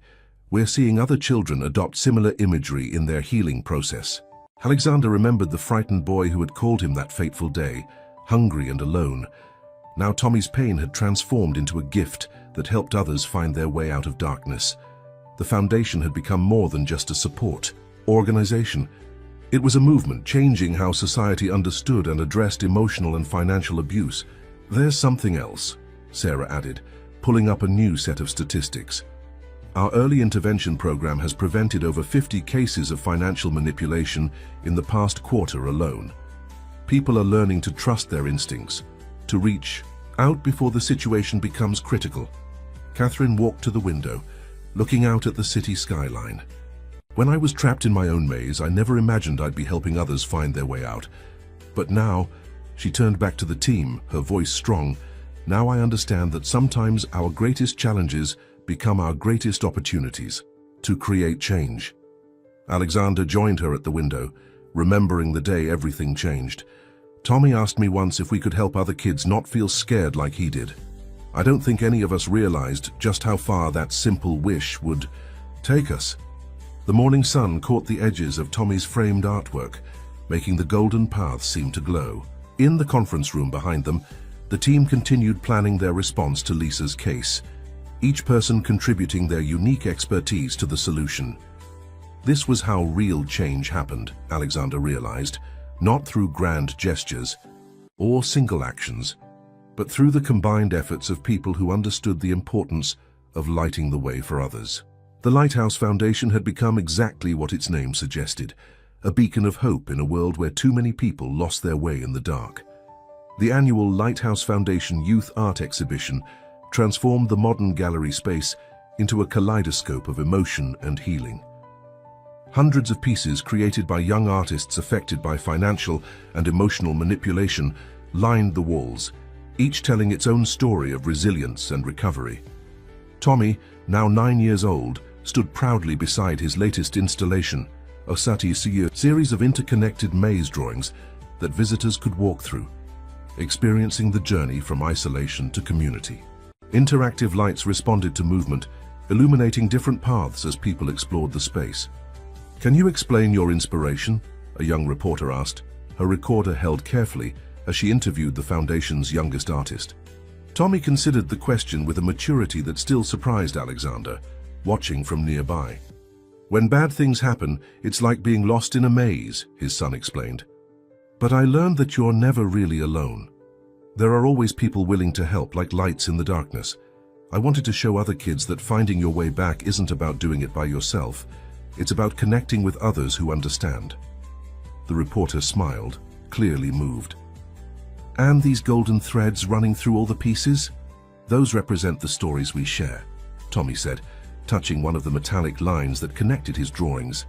We're seeing other children adopt similar imagery in their healing process. Alexander remembered the frightened boy who had called him that fateful day, hungry and alone. Now Tommy's pain had transformed into a gift that helped others find their way out of darkness. The Foundation had become more than just a support organization. It was a movement changing how society understood and addressed emotional and financial abuse. There's something else, Sarah added, pulling up a new set of statistics. Our early intervention program has prevented over 50 cases of financial manipulation in the past quarter alone. People are learning to trust their instincts, to reach out before the situation becomes critical. Catherine walked to the window, looking out at the city skyline. When I was trapped in my own maze, I never imagined I'd be helping others find their way out. But now, she turned back to the team, her voice strong. Now I understand that sometimes our greatest challenges become our greatest opportunities to create change. Alexander joined her at the window, remembering the day everything changed. Tommy asked me once if we could help other kids not feel scared like he did. I don't think any of us realized just how far that simple wish would take us. The morning sun caught the edges of Tommy's framed artwork, making the golden path seem to glow. In the conference room behind them, The team continued planning their response to Lisa's case, each person contributing their unique expertise to the solution. This was how real change happened, Alexander realized, not through grand gestures or single actions, but through the combined efforts of people who understood the importance of lighting the way for others. The Lighthouse Foundation had become exactly what its name suggested, a beacon of hope in a world where too many people lost their way in the dark. The annual Lighthouse Foundation Youth Art Exhibition transformed the modern gallery space into a kaleidoscope of emotion and healing. Hundreds of pieces created by young artists affected by financial and emotional manipulation lined the walls, each telling its own story of resilience and recovery. Tommy, now 9 years old, stood proudly beside his latest installation, a series of interconnected maze drawings that visitors could walk through, experiencing the journey from isolation to community. Interactive lights responded to movement, illuminating different paths as people explored the space. "Can you explain your inspiration?" a young reporter asked, her recorder held carefully as she interviewed the Foundation's youngest artist. Tommy considered the question with a maturity that still surprised Alexander, watching from nearby. "When bad things happen, it's like being lost in a maze," his son explained. "But I learned that you're never really alone. There are always people willing to help, like lights in the darkness. I wanted to show other kids that finding your way back isn't about doing it by yourself. It's about connecting with others who understand." The reporter smiled, clearly moved. "And these golden threads running through all the pieces? Those represent the stories we share," Tommy said, touching one of the metallic lines that connected his drawings.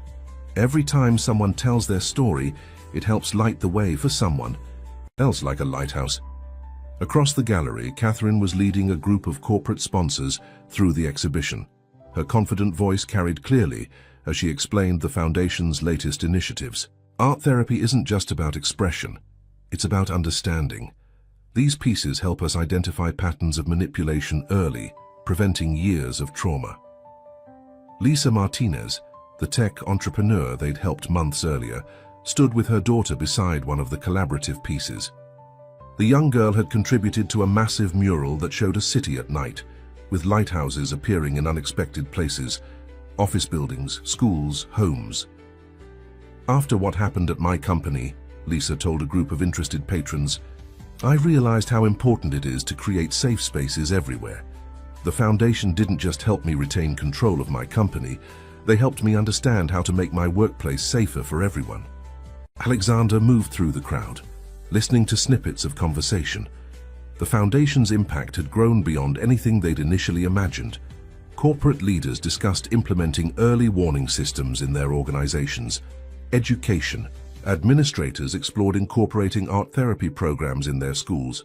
"Every time someone tells their story, it helps light the way for someone else, like a lighthouse." Across the gallery, Catherine was leading a group of corporate sponsors through the exhibition. Her confident voice carried clearly as she explained the Foundation's latest initiatives. Art therapy isn't just about expression, it's about understanding. These pieces help us identify patterns of manipulation early, preventing years of trauma. Lisa Martinez, the tech entrepreneur they'd helped months earlier, stood with her daughter beside one of the collaborative pieces. The young girl had contributed to a massive mural that showed a city at night, with lighthouses appearing in unexpected places, office buildings, schools, homes. "After what happened at my company," Lisa told a group of interested patrons, "I realized how important it is to create safe spaces everywhere. The Foundation didn't just help me retain control of my company, they helped me understand how to make my workplace safer for everyone." Alexander moved through the crowd, listening to snippets of conversation. The Foundation's impact had grown beyond anything they'd initially imagined. Corporate leaders discussed implementing early warning systems in their organizations. Education. Administrators explored incorporating art therapy programs in their schools.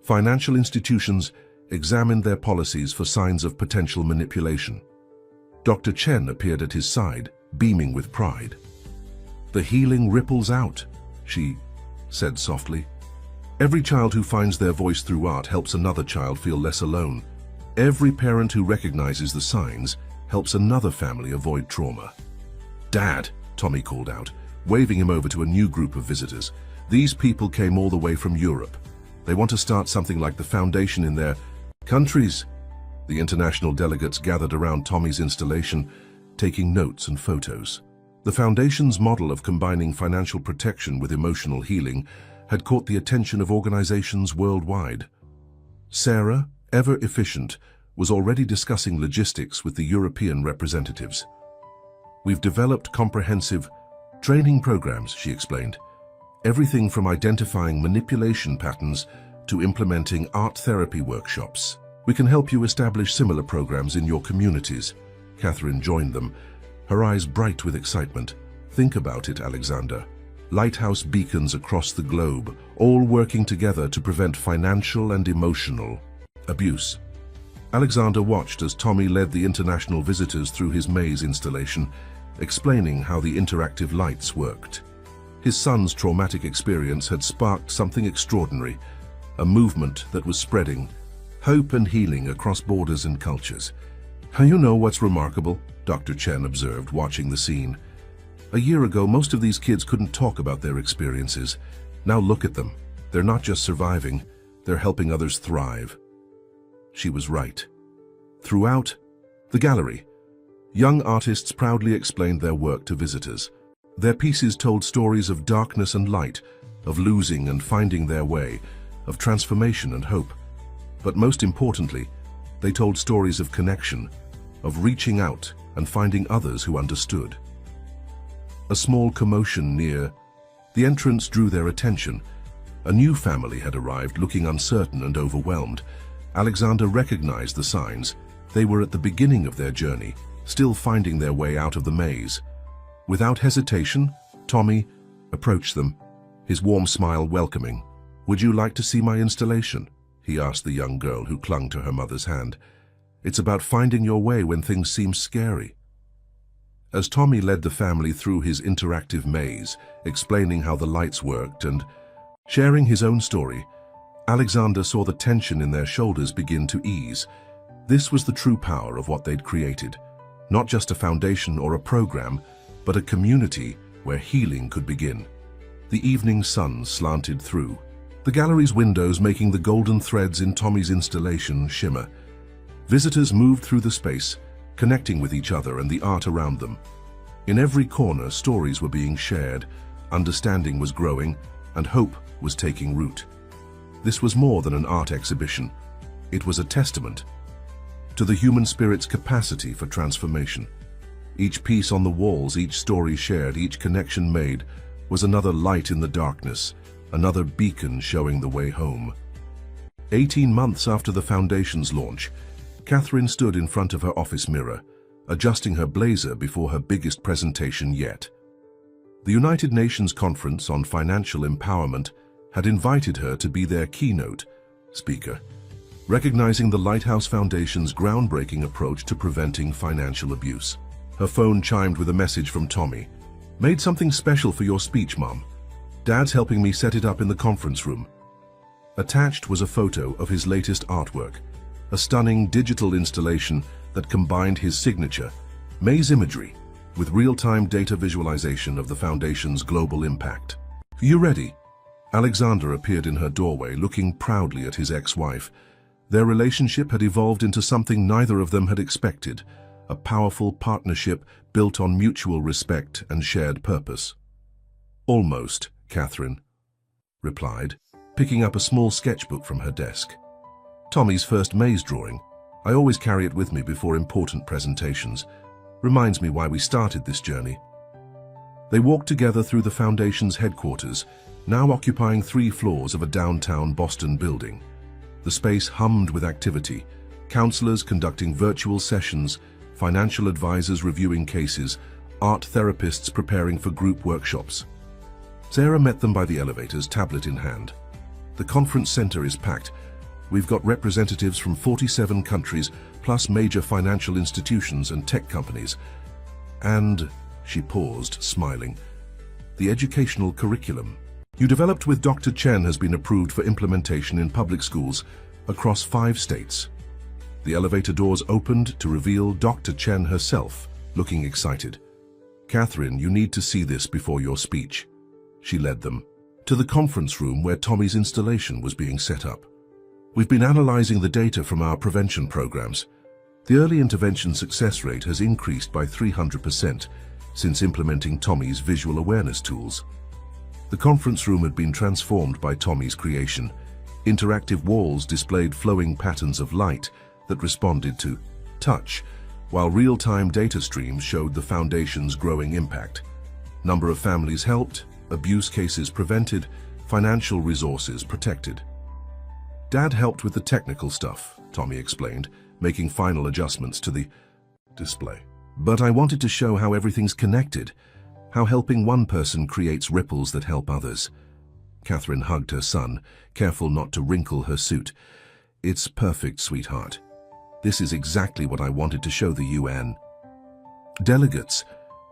Financial institutions examined their policies for signs of potential manipulation. Dr. Chen appeared at his side, beaming with pride. "The healing ripples out," she said softly. "Every child who finds their voice through art helps another child feel less alone. Every parent who recognizes the signs helps another family avoid trauma." "Dad," Tommy called out, waving him over to a new group of visitors. "These people came all the way from Europe. They want to start something like the Foundation in their countries." The international delegates gathered around Tommy's installation, taking notes and photos. The Foundation's model of combining financial protection with emotional healing had caught the attention of organizations worldwide. Sarah, ever efficient, was already discussing logistics with the European representatives. "We've developed comprehensive training programs," she explained. "Everything from identifying manipulation patterns to implementing art therapy workshops. We can help you establish similar programs in your communities." Catherine joined them, her eyes bright with excitement. "Think about it, Alexander. Lighthouse beacons across the globe, all working together to prevent financial and emotional abuse." Alexander watched as Tommy led the international visitors through his maze installation, explaining how the interactive lights worked. His son's traumatic experience had sparked something extraordinary, a movement that was spreading hope and healing across borders and cultures. "You know what's remarkable?" Dr. Chen observed, watching the scene. "A year ago, most of these kids couldn't talk about their experiences. Now look at them. They're not just surviving, They're helping others thrive. She was right. Throughout the gallery, young artists proudly explained their work to visitors. Their pieces told stories of darkness and light, of losing and finding their way, of transformation and hope. But most importantly, they told stories of connection, of reaching out and finding others who understood. A small commotion near the entrance drew their attention. A new family had arrived, looking uncertain and overwhelmed. Alexander recognized the signs. They were at the beginning of their journey, still finding their way out of the maze. Without hesitation, Tommy approached them, his warm smile welcoming. "Would you like to see my installation?" he asked the young girl who clung to her mother's hand. "It's about finding your way when things seem scary." As Tommy led the family through his interactive maze, explaining how the lights worked and sharing his own story, Alexander saw the tension in their shoulders begin to ease. This was the true power of what they'd created. Not just a foundation or a program, but a community where healing could begin. The evening sun slanted through the gallery's windows, making the golden threads in Tommy's installation shimmer. Visitors moved through the space, connecting with each other and the art around them. In every corner, stories were being shared, understanding was growing, and hope was taking root. This was more than an art exhibition. It was a testament to the human spirit's capacity for transformation. Each piece on the walls, each story shared, each connection made was another light in the darkness, another beacon showing the way home. 18 months after the foundation's launch, Catherine stood in front of her office mirror, adjusting her blazer before her biggest presentation yet. The United Nations Conference on Financial Empowerment had invited her to be their keynote speaker, recognizing the Lighthouse Foundation's groundbreaking approach to preventing financial abuse. Her phone chimed with a message from Tommy. "Made something special for your speech, Mom. Dad's helping me set it up in the conference room." Attached was a photo of his latest artwork, a stunning digital installation that combined his signature, maze imagery, with real-time data visualization of the Foundation's global impact. "You ready?" Alexander appeared in her doorway, looking proudly at his ex-wife. Their relationship had evolved into something neither of them had expected, a powerful partnership built on mutual respect and shared purpose. "Almost," Catherine replied, picking up a small sketchbook from her desk. "Tommy's first maze drawing. I always carry it with me before important presentations. Reminds me why we started this journey." They walked together through the Foundation's headquarters, now occupying 3 floors of a downtown Boston building. The space hummed with activity, counselors conducting virtual sessions, financial advisors reviewing cases, art therapists preparing for group workshops. Sarah met them by the elevators, tablet in hand. "The conference center is packed. We've got representatives from 47 countries, plus major financial institutions and tech companies. And," she paused, smiling, "the educational curriculum you developed with Dr. Chen has been approved for implementation in public schools across 5 states. The elevator doors opened to reveal Dr. Chen herself, looking excited. "Catherine, you need to see this before your speech." She led them to the conference room where Tommy's installation was being set up. "We've been analyzing the data from our prevention programs. The early intervention success rate has increased by 300% since implementing Tommy's visual awareness tools." The conference room had been transformed by Tommy's creation. Interactive walls displayed flowing patterns of light that responded to touch, while real-time data streams showed the Foundation's growing impact. Number of families helped, abuse cases prevented, financial resources protected. "Dad helped with the technical stuff," Tommy explained, making final adjustments to the display. "But I wanted to show how everything's connected, how helping one person creates ripples that help others." Catherine hugged her son, careful not to wrinkle her suit. "It's perfect, sweetheart. This is exactly what I wanted to show the UN delegates,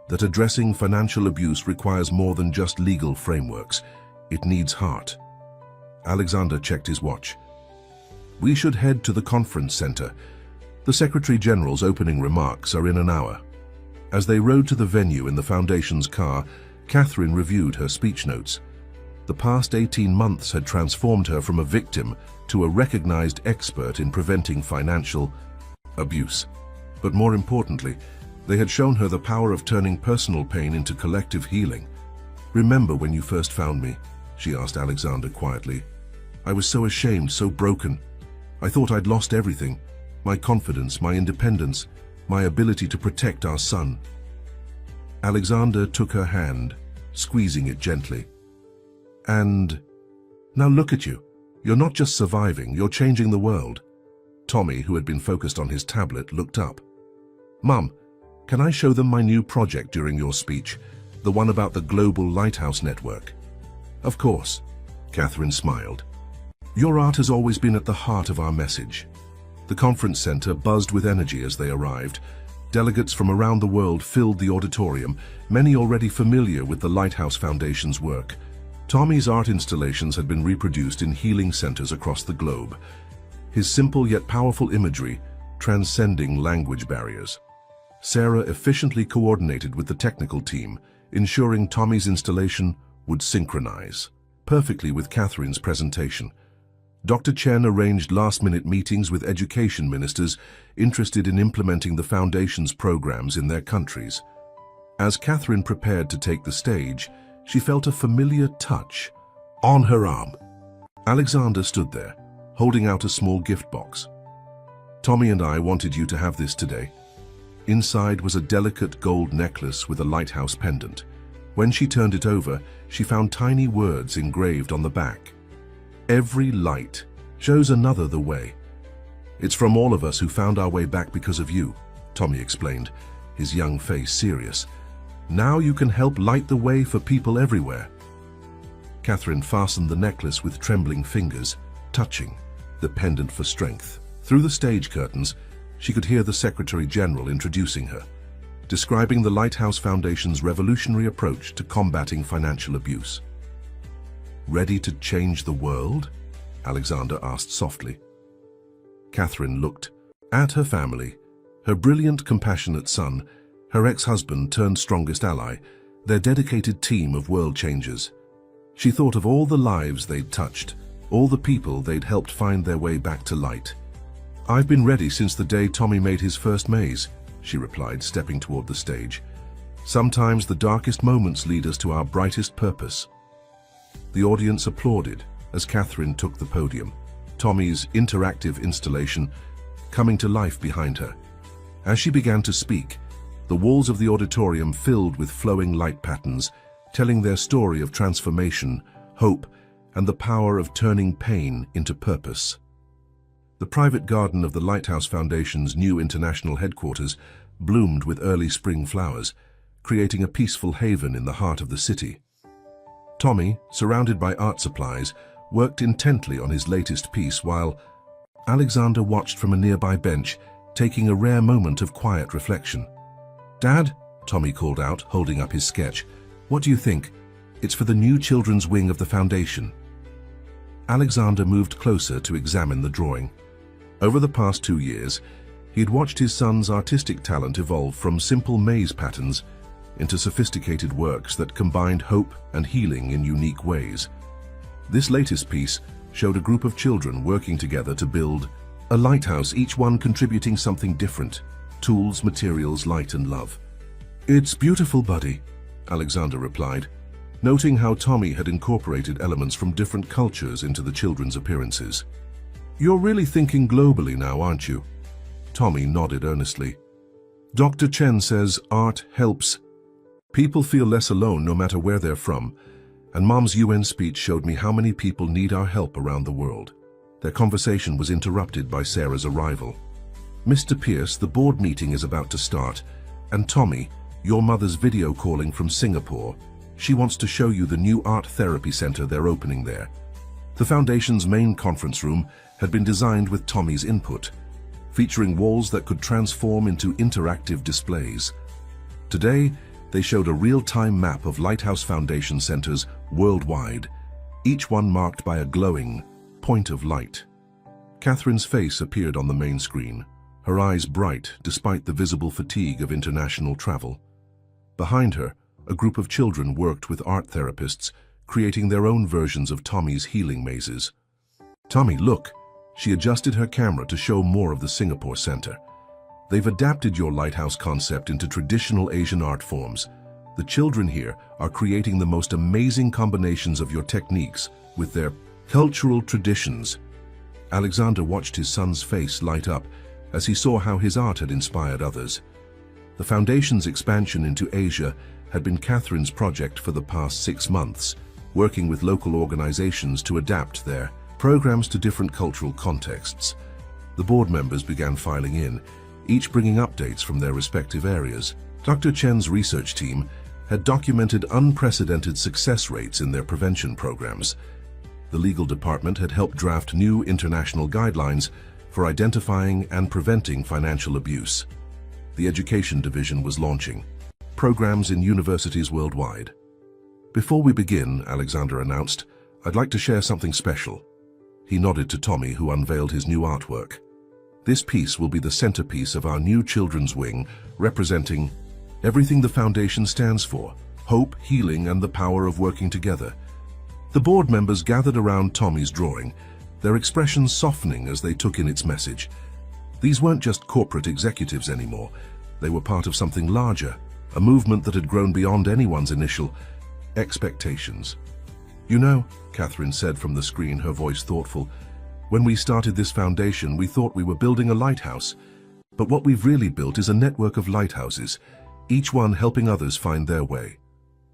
that addressing financial abuse requires more than just legal frameworks. It needs heart." Alexander checked his watch. "We should head to the conference center. The Secretary General's opening remarks are in an hour." As they rode to the venue in the Foundation's car, Catherine reviewed her speech notes. The past 18 months had transformed her from a victim to a recognized expert in preventing financial abuse. But more importantly, they had shown her the power of turning personal pain into collective healing. "Remember when you first found me?" she asked Alexander quietly. "I was so ashamed, so broken. I thought I'd lost everything. My confidence, my independence, my ability to protect our son." Alexander took her hand, squeezing it gently. "And now look at you. You're not just surviving, you're changing the world." Tommy, who had been focused on his tablet, looked up. "Mum, can I show them my new project during your speech? The one about the Global Lighthouse Network?" "Of course," Catherine smiled. "Your art has always been at the heart of our message." The conference center buzzed with energy as they arrived. Delegates from around the world filled the auditorium, many already familiar with the Lighthouse Foundation's work. Tommy's art installations had been reproduced in healing centers across the globe, his simple yet powerful imagery transcending language barriers. Sarah efficiently coordinated with the technical team, ensuring Tommy's installation would synchronize perfectly with Catherine's presentation. Dr. Chen arranged last-minute meetings with education ministers interested in implementing the Foundation's programs in their countries. As Catherine prepared to take the stage, she felt a familiar touch on her arm. Alexander stood there, holding out a small gift box. "Tommy and I wanted you to have this today." Inside was a delicate gold necklace with a lighthouse pendant. When she turned it over, she found tiny words engraved on the back. "Every light shows another the way. It's from all of us who found our way back because of you," Tommy explained, his young face serious. "Now you can help light the way for people everywhere." Catherine fastened the necklace with trembling fingers, touching the pendant for strength. Through the stage curtains, she could hear the Secretary General introducing her, describing the Lighthouse Foundation's revolutionary approach to combating financial abuse. "Ready to change the world?" Alexander asked softly. Catherine looked at her family, her brilliant, compassionate son, her ex-husband turned strongest ally, their dedicated team of world changers. She thought of all the lives they'd touched, all the people they'd helped find their way back to light. "I've been ready since the day Tommy made his first maze," she replied, stepping toward the stage. "Sometimes the darkest moments lead us to our brightest purpose." The audience applauded as Catherine took the podium, Tommy's interactive installation coming to life behind her. As she began to speak, the walls of the auditorium filled with flowing light patterns, telling their story of transformation, hope, and the power of turning pain into purpose. The private garden of the Lighthouse Foundation's new international headquarters bloomed with early spring flowers, creating a peaceful haven in the heart of the city. Tommy, surrounded by art supplies, worked intently on his latest piece while Alexander watched from a nearby bench, taking a rare moment of quiet reflection. "Dad," Tommy called out, holding up his sketch, "what do you think? It's for the new children's wing of the foundation." Alexander moved closer to examine the drawing. Over the past 2 years, he'd watched his son's artistic talent evolve from simple maze patterns into sophisticated works that combined hope and healing in unique ways. This latest piece showed a group of children working together to build a lighthouse, each one contributing something different: tools, materials, light, and love. "It's beautiful, buddy," Alexander replied, noting how Tommy had incorporated elements from different cultures into the children's appearances. "You're really thinking globally now, aren't you?" Tommy nodded earnestly. "Dr. Chen says art helps people feel less alone no matter where they're from, and Mom's UN speech showed me how many people need our help around the world." Their conversation was interrupted by Sarah's arrival. "Mr. Pierce, the board meeting is about to start, and Tommy, your mother's video calling from Singapore. She wants to show you the new art therapy center they're opening there." The foundation's main conference room had been designed with Tommy's input, featuring walls that could transform into interactive displays. Today, they showed a real-time map of Lighthouse Foundation centers worldwide, each one marked by a glowing point of light. Catherine's face appeared on the main screen, her eyes bright despite the visible fatigue of international travel. Behind her, a group of children worked with art therapists, creating their own versions of Tommy's healing mazes. "Tommy, look," She adjusted her camera to show more of the Singapore Center. They've adapted your lighthouse concept into traditional Asian art forms. The children here are creating the most amazing combinations of your techniques with their cultural traditions. Alexander watched his son's face light up as he saw how his art had inspired others. The foundation's expansion into Asia had been Catherine's project for the past 6 months, working with local organizations to adapt their programs to different cultural contexts. The board members began filing in, each bringing updates from their respective areas. Dr. Chen's research team had documented unprecedented success rates in their prevention programs. The legal department had helped draft new international guidelines for identifying and preventing financial abuse. The education division was launching programs in universities worldwide. "Before we begin," Alexander announced, "I'd like to share something special." He nodded to Tommy, who unveiled his new artwork. "This piece will be the centerpiece of our new children's wing, representing everything the foundation stands for: hope, healing, and the power of working together." The board members gathered around Tommy's drawing, their expressions softening as they took in its message. These weren't just corporate executives anymore. They were part of something larger, a movement that had grown beyond anyone's initial expectations. "You know," Catherine said from the screen, her voice thoughtful, "when we started this foundation, we thought we were building a lighthouse. But what we've really built is a network of lighthouses, each one helping others find their way."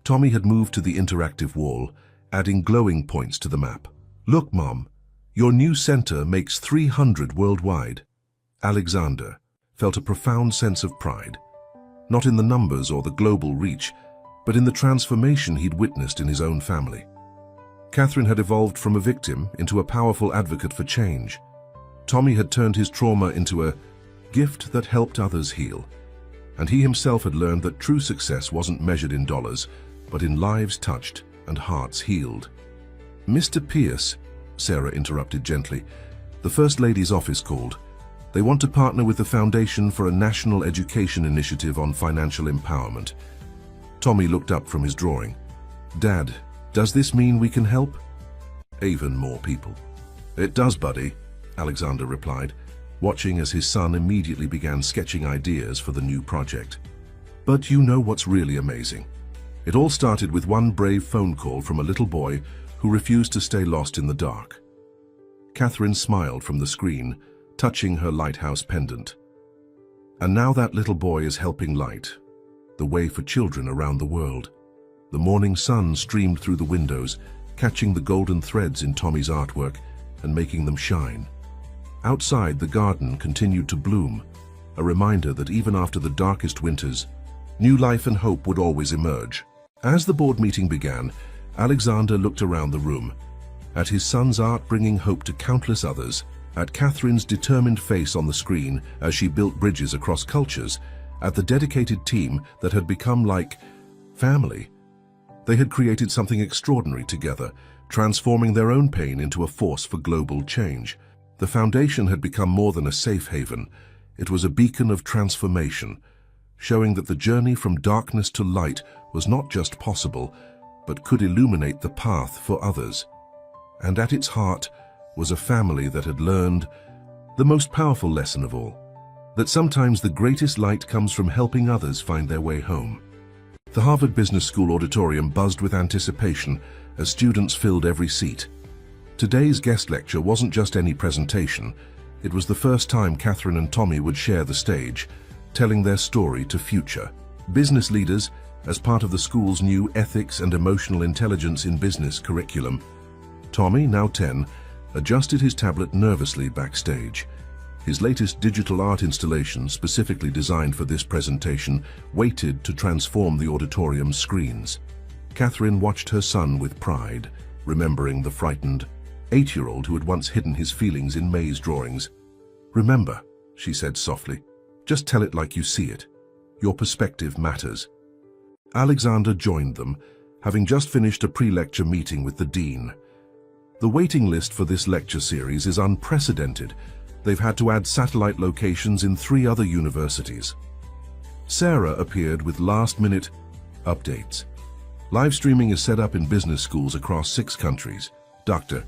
Tommy had moved to the interactive wall, adding glowing points to the map. "Look, Mom, your new center makes 300 worldwide." Alexander felt a profound sense of pride, not in the numbers or the global reach, but in the transformation he'd witnessed in his own family. Catherine had evolved from a victim into a powerful advocate for change. Tommy had turned his trauma into a gift that helped others heal. And he himself had learned that true success wasn't measured in dollars, but in lives touched and hearts healed. "Mr. Pierce," Sarah interrupted gently, "the First Lady's office called. They want to partner with the Foundation for a national education initiative on financial empowerment." Tommy looked up from his drawing. "Dad, does this mean we can help?" "Even more people." "It does, buddy," Alexander replied, watching as his son immediately began sketching ideas for the new project. "But you know what's really amazing? It all started with one brave phone call from a little boy who refused to stay lost in the dark." Catherine smiled from the screen, touching her lighthouse pendant. "And now that little boy is helping light the way for children around the world." The morning sun streamed through the windows, catching the golden threads in Tommy's artwork and making them shine. Outside, the garden continued to bloom, a reminder that even after the darkest winters, new life and hope would always emerge. As the board meeting began, Alexander looked around the room, at his son's art bringing hope to countless others, at Catherine's determined face on the screen as she built bridges across cultures, at the dedicated team that had become like family. They had created something extraordinary together, transforming their own pain into a force for global change. The foundation had become more than a safe haven. It was a beacon of transformation, showing that the journey from darkness to light was not just possible, but could illuminate the path for others. And at its heart was a family that had learned the most powerful lesson of all, that sometimes the greatest light comes from helping others find their way home. The Harvard Business School auditorium buzzed with anticipation as students filled every seat. Today's guest lecture wasn't just any presentation. It was the first time Catherine and Tommy would share the stage, telling their story to future business leaders as part of the school's new Ethics and Emotional Intelligence in Business curriculum. Tommy, now 10, adjusted his tablet nervously backstage. His latest digital art installation, specifically designed for this presentation, waited to transform the auditorium's screens. Catherine watched her son with pride, remembering the frightened 8-year-old who had once hidden his feelings in maze drawings. "Remember," she said softly, "just tell it like you see it. Your perspective matters." Alexander joined them, having just finished a pre-lecture meeting with the dean. The waiting list for this lecture series is unprecedented. They've had to add satellite locations in 3 other universities. Sarah appeared with last-minute updates. Live streaming is set up in business schools across 6 countries. "Doctor,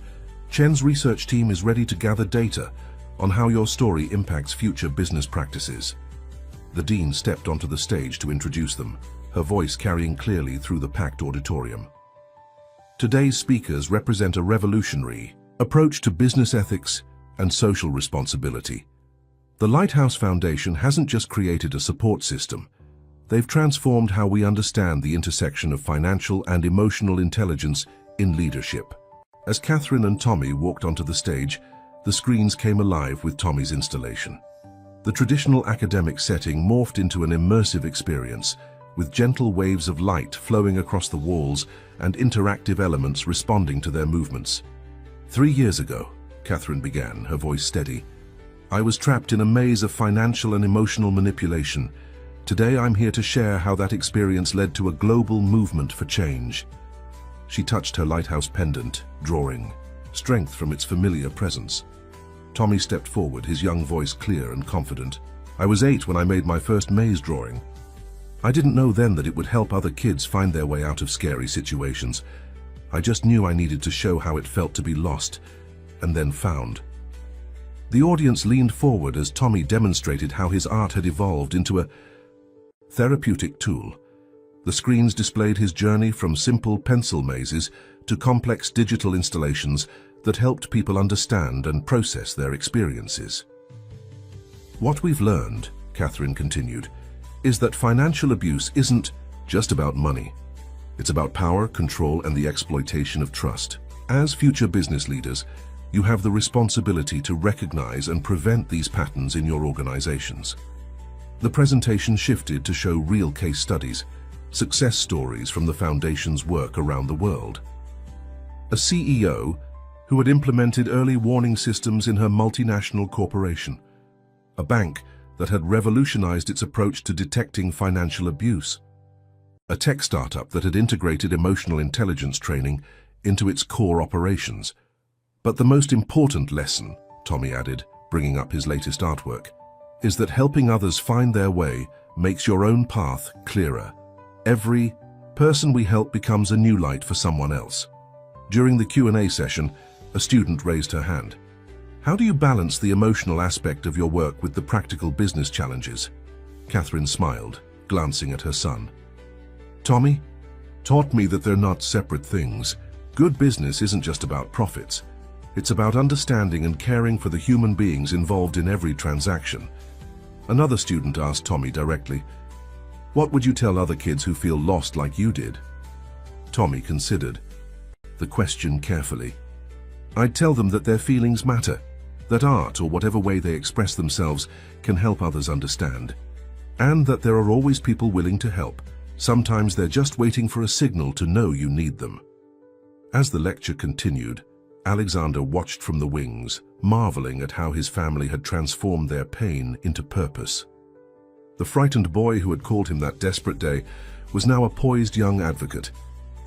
Chen's research team is ready to gather data on how your story impacts future business practices. The dean stepped onto the stage to introduce them, her voice carrying clearly through the packed auditorium. Today's speakers represent a revolutionary approach to business ethics and social responsibility. The Lighthouse Foundation hasn't just created a support system. They've transformed how we understand the intersection of financial and emotional intelligence in leadership. As Catherine and Tommy walked onto the stage, the screens came alive with Tommy's installation. The traditional academic setting morphed into an immersive experience, with gentle waves of light flowing across the walls and interactive elements responding to their movements. 3 years ago, Catherine began, her voice steady, I was trapped in a maze of financial and emotional manipulation. Today I'm here to share how that experience led to a global movement for change. She touched her lighthouse pendant, drawing strength from its familiar presence. Tommy stepped forward, his young voice clear and confident. I was 8 when I made my first maze drawing. I didn't know then that it would help other kids find their way out of scary situations. I just knew I needed to show how it felt to be lost, and then found. The audience leaned forward as Tommy demonstrated how his art had evolved into a therapeutic tool. The screens displayed his journey from simple pencil mazes to complex digital installations that helped people understand and process their experiences. What we've learned, Catherine continued, is that financial abuse isn't just about money. It's about power, control, and the exploitation of trust. As future business leaders, you have the responsibility to recognize and prevent these patterns in your organizations. The presentation shifted to show real case studies, success stories from the Foundation's work around the world. A CEO who had implemented early warning systems in her multinational corporation. A bank that had revolutionized its approach to detecting financial abuse. A tech startup that had integrated emotional intelligence training into its core operations. But the most important lesson, Tommy added, bringing up his latest artwork, is that helping others find their way makes your own path clearer. Every person we help becomes a new light for someone else. During the Q&A session, a student raised her hand. How do you balance the emotional aspect of your work with the practical business challenges? Catherine smiled, glancing at her son. Tommy taught me that they're not separate things. Good business isn't just about profits. It's about understanding and caring for the human beings involved in every transaction. Another student asked Tommy directly, what would you tell other kids who feel lost like you did? Tommy considered the question carefully. I'd tell them that their feelings matter, that art or whatever way they express themselves can help others understand, and that there are always people willing to help. Sometimes they're just waiting for a signal to know you need them. As the lecture continued, Alexander watched from the wings, marveling at how his family had transformed their pain into purpose. The frightened boy who had called him that desperate day was now a poised young advocate,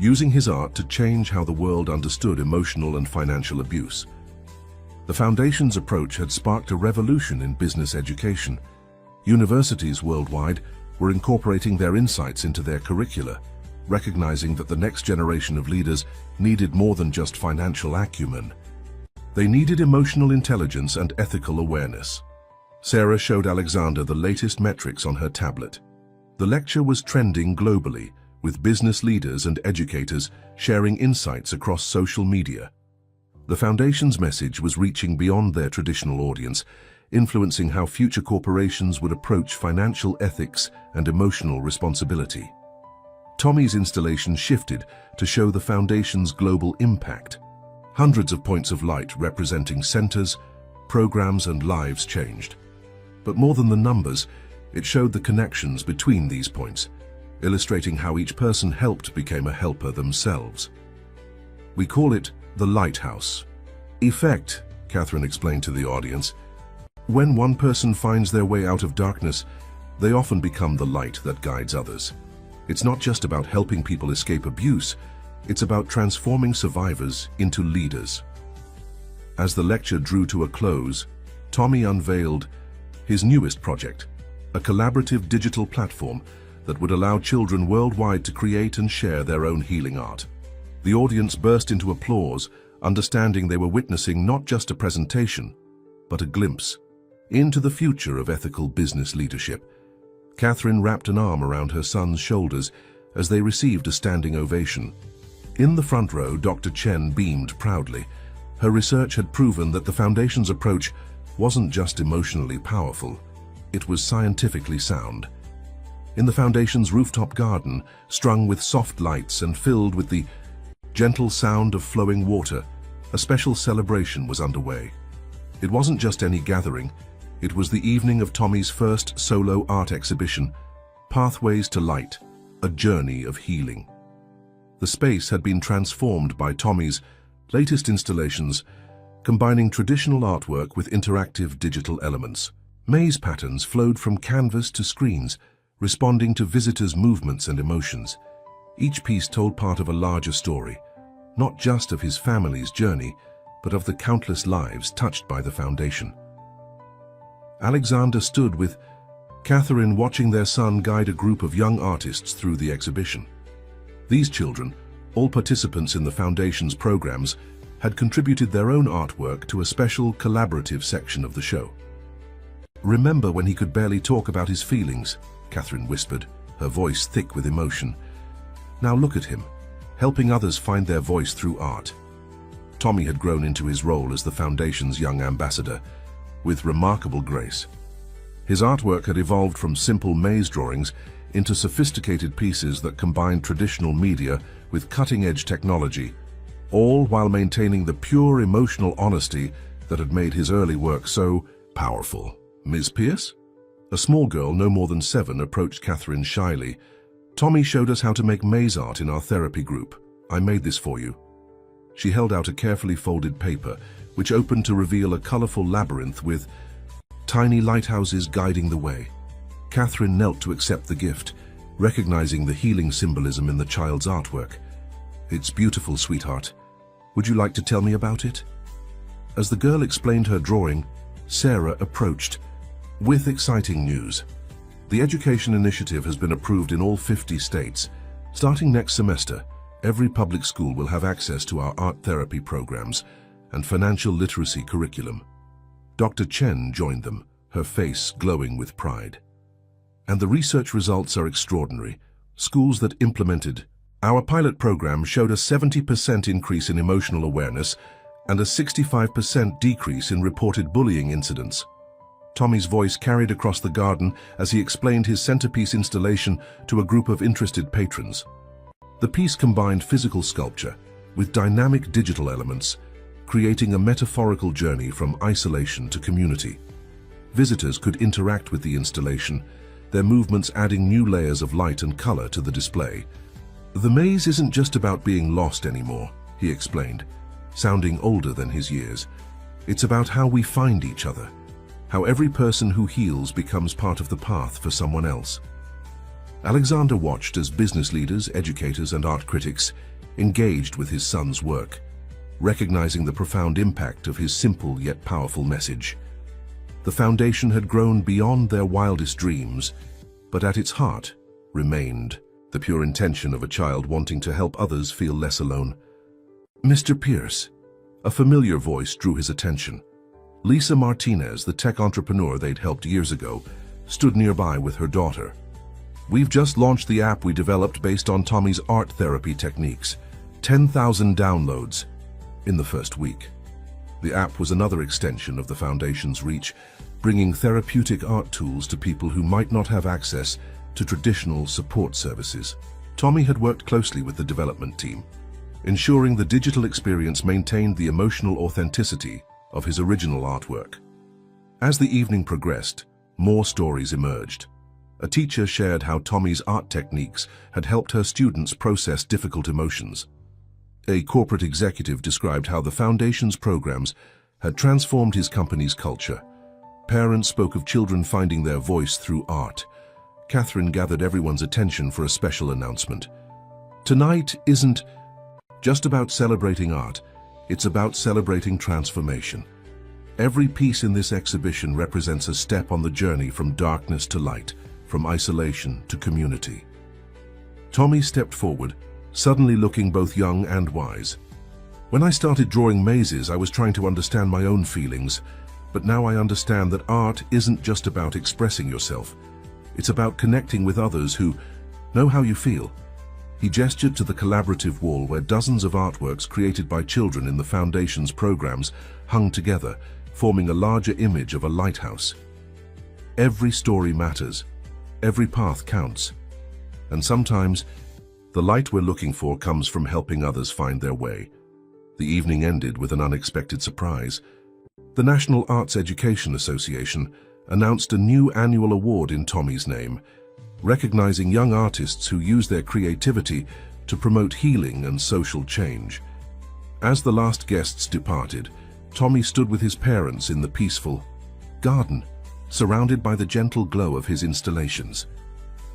using his art to change how the world understood emotional and financial abuse. The Foundation's approach had sparked a revolution in business education. Universities worldwide were incorporating their insights into their curricula, recognizing that the next generation of leaders needed more than just financial acumen. They needed emotional intelligence and ethical awareness. Sarah showed Alexander the latest metrics on her tablet. The lecture was trending globally, with business leaders and educators sharing insights across social media. The Foundation's message was reaching beyond their traditional audience, influencing how future corporations would approach financial ethics and emotional responsibility. Tommy's installation shifted to show the Foundation's global impact. Hundreds of points of light representing centers, programs, and lives changed. But more than the numbers, it showed the connections between these points, illustrating how each person helped became a helper themselves. We call it the lighthouse effect, Catherine explained to the audience. When one person finds their way out of darkness, they often become the light that guides others. It's not just about helping people escape abuse, it's about transforming survivors into leaders. As the lecture drew to a close, Tommy unveiled his newest project, a collaborative digital platform that would allow children worldwide to create and share their own healing art. The audience burst into applause, understanding they were witnessing not just a presentation, but a glimpse into the future of ethical business leadership. Catherine wrapped an arm around her son's shoulders as they received a standing ovation. In the front row, Dr. Chen beamed proudly. Her research had proven that the Foundation's approach wasn't just emotionally powerful, it was scientifically sound. In the Foundation's rooftop garden, strung with soft lights and filled with the gentle sound of flowing water, a special celebration was underway. It wasn't just any gathering, it was the evening of Tommy's first solo art exhibition, Pathways to Light, a journey of healing. The space had been transformed by Tommy's latest installations, combining traditional artwork with interactive digital elements. Maze patterns flowed from canvas to screens, responding to visitors' movements and emotions. Each piece told part of a larger story, not just of his family's journey, but of the countless lives touched by the Foundation. Alexander stood with Catherine watching their son guide a group of young artists through the exhibition. These children, all participants in the Foundation's programs, had contributed their own artwork to a special collaborative section of the show. "Remember when he could barely talk about his feelings?" Catherine whispered, her voice thick with emotion. "Now look at him, helping others find their voice through art." Tommy had grown into his role as the Foundation's young ambassador, with remarkable grace. His artwork had evolved from simple maze drawings into sophisticated pieces that combined traditional media with cutting-edge technology, all while maintaining the pure emotional honesty that had made his early work so powerful. "Ms. Pierce?" A small girl, no more than 7, approached Catherine shyly. "Tommy showed us how to make maze art in our therapy group. I made this for you." She held out a carefully folded paper, which opened to reveal a colorful labyrinth with tiny lighthouses guiding the way. Catherine knelt to accept the gift, recognizing the healing symbolism in the child's artwork. "It's beautiful, sweetheart. Would you like to tell me about it?" As the girl explained her drawing, Sarah approached with exciting news. The education initiative has been approved in all 50 states. Starting next semester, every public school will have access to our art therapy programs and financial literacy curriculum. Dr. Chen joined them, her face glowing with pride. And the research results are extraordinary. Schools that implemented our pilot program showed a 70% increase in emotional awareness and a 65% decrease in reported bullying incidents. Tommy's voice carried across the garden as he explained his centerpiece installation to a group of interested patrons. The piece combined physical sculpture with dynamic digital elements, creating a metaphorical journey from isolation to community. Visitors could interact with the installation, their movements adding new layers of light and color to the display. "The maze isn't just about being lost anymore," he explained, sounding older than his years. "It's about how we find each other, how every person who heals becomes part of the path for someone else." Alexander watched as business leaders, educators, and art critics engaged with his son's work, recognizing the profound impact of his simple yet powerful message. The Foundation had grown beyond their wildest dreams, but at its heart remained the pure intention of a child wanting to help others feel less alone. "Mr. Pierce," a familiar voice drew his attention. Lisa Martinez, the tech entrepreneur they'd helped years ago, stood nearby with her daughter. "We've just launched the app we developed based on Tommy's art therapy techniques. 10,000 downloads in the first week." The app was another extension of the Foundation's reach, bringing therapeutic art tools to people who might not have access to traditional support services. Tommy had worked closely with the development team, ensuring the digital experience maintained the emotional authenticity of his original artwork. As the evening progressed, more stories emerged. A teacher shared how Tommy's art techniques had helped her students process difficult emotions. A corporate executive described how the Foundation's programs had transformed his company's culture. Parents spoke of children finding their voice through art. Catherine gathered everyone's attention for a special announcement. "Tonight isn't just about celebrating art, it's about celebrating transformation. Every piece in this exhibition represents a step on the journey from darkness to light, from isolation to community." Tommy stepped forward, suddenly looking both young and wise. When I started drawing mazes, I was trying to understand my own feelings, but now I understand that art isn't just about expressing yourself. It's about connecting with others who know how you feel. He gestured to the collaborative wall where dozens of artworks created by children in the Foundation's programs hung together, forming a larger image of a lighthouse. Every story matters. Every path counts. And sometimes, the light we're looking for comes from helping others find their way. The evening ended with an unexpected surprise. The National Arts Education Association announced a new annual award in Tommy's name, recognizing young artists who use their creativity to promote healing and social change. As the last guests departed, Tommy stood with his parents in the peaceful garden, surrounded by the gentle glow of his installations.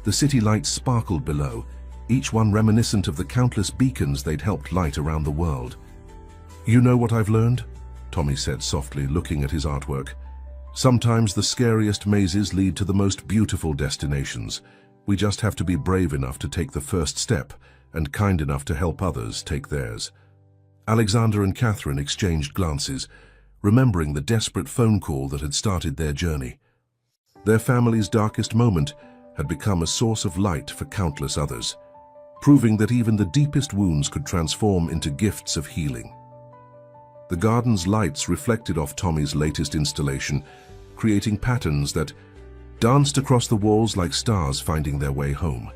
The city lights sparkled below, each one reminiscent of the countless beacons they'd helped light around the world. "You know what I've learned?" Tommy said softly, looking at his artwork. "Sometimes the scariest mazes lead to the most beautiful destinations. We just have to be brave enough to take the first step and kind enough to help others take theirs." Alexander and Catherine exchanged glances, remembering the desperate phone call that had started their journey. Their family's darkest moment had become a source of light for countless others, proving that even the deepest wounds could transform into gifts of healing. The garden's lights reflected off Tommy's latest installation, creating patterns that danced across the walls like stars finding their way home.